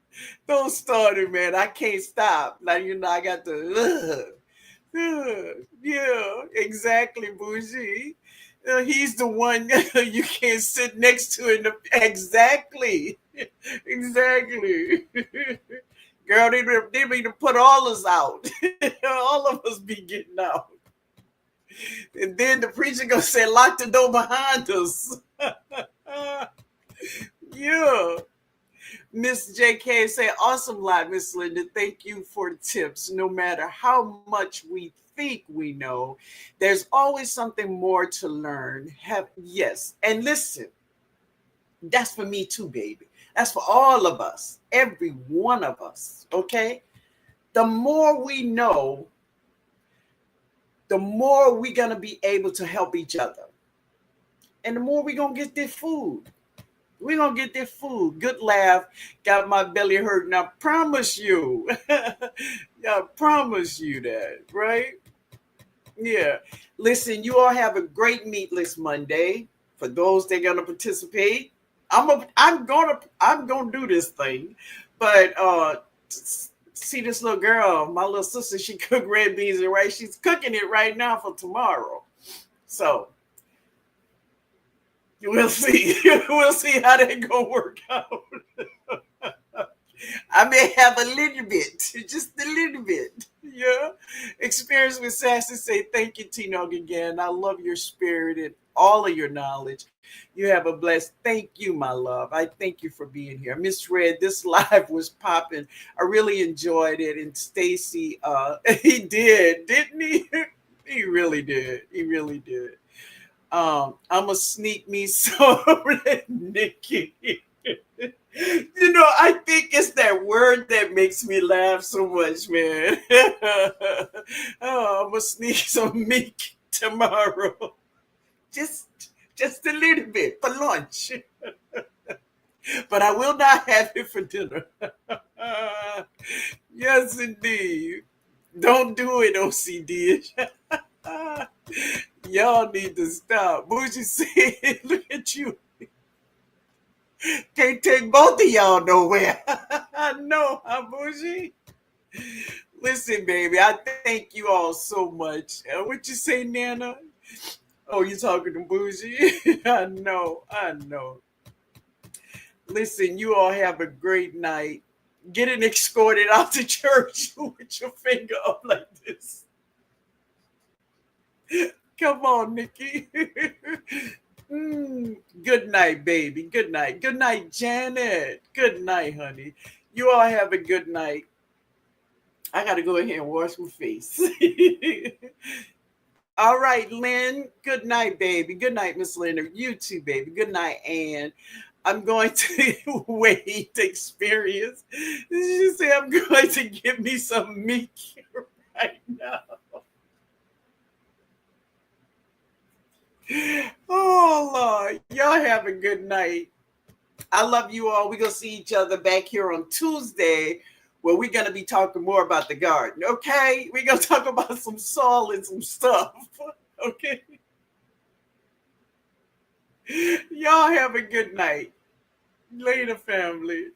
Speaker 1: Don't start it, man. I can't stop. Like, I got to. Yeah, exactly, Bougie. He's the one you can't sit next to in the exactly, exactly. Girl, they need to put all us out. All of us be getting out, and then the preacher gonna say, "Lock the door behind us." Yeah. Miss JK say, awesome live, Miss Linda. Thank you for the tips. No matter how much we think we know. There's always something more to learn. Yes. And listen, that's for me too, baby. That's for all of us, every one of us. Okay. The more we know, the more we're going to be able to help each other. And the more we're going to get this food. We're going to get this food. Good laugh. Got my belly hurting. I promise you. I promise you that, right? Yeah. Listen, you all have a great Meatless Monday. For those that are going to participate, I'm gonna do this thing. But see this little girl, my little sister, she cooked red beans and rice. She's cooking it right now for tomorrow. So we'll see. We'll see how that gonna work out. I may have a little bit, just a little bit. Yeah. Experience with Sassy say thank you, TNOG, again. I love your spirit and all of your knowledge. You have a blessed. Thank you, my love. I thank you for being here. Miss Red, this live was popping. I really enjoyed it. And Stacy, he did, didn't he? He really did. He really did. I'm gonna sneak me some Nikki. You know, I think it's that word that makes me laugh so much, man. Oh, I'm gonna sneak some meat tomorrow. Just a little bit for lunch. But I will not have it for dinner. Yes, indeed. Don't do it, OCD. Y'all need to stop. Bougie said, look at you. Can't take both of y'all nowhere. I know, huh, Bougie? Listen, baby, I thank you all so much. What you say, Nana? Oh, you talking to Bougie? I know, I know. Listen, you all have a great night. Getting escorted out to church with your finger up like this. Come on, Nikki. Good night, baby. Good night. Good night, Janet. Good night, honey. You all have a good night. I got to go ahead and wash my face. All right, Lynn. Good night, baby. Good night, Miss Leonard. You too, baby. Good night, Ann. I'm going to wait to experience. She said, I'm going to give me some meat right now. Oh, Lord. Y'all have a good night. I love you all. We're going to see each other back here on Tuesday where we're going to be talking more about the garden. Okay? We're going to talk about some soil and some stuff. Okay? Y'all have a good night. Later, family.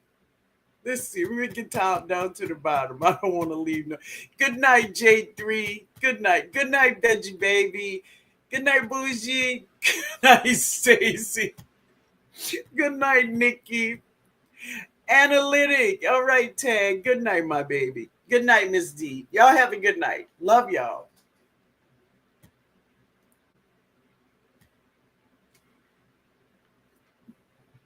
Speaker 1: Let's see. We get down to the bottom. I don't want to leave no. Good night, J3. Good night. Good night, Veggie Baby. Good night, Bougie. Good night, Stacy. Good night, Nikki. Analytic. All right, Tag. Good night, my baby. Good night, Miss D. Y'all have a good night. Love y'all.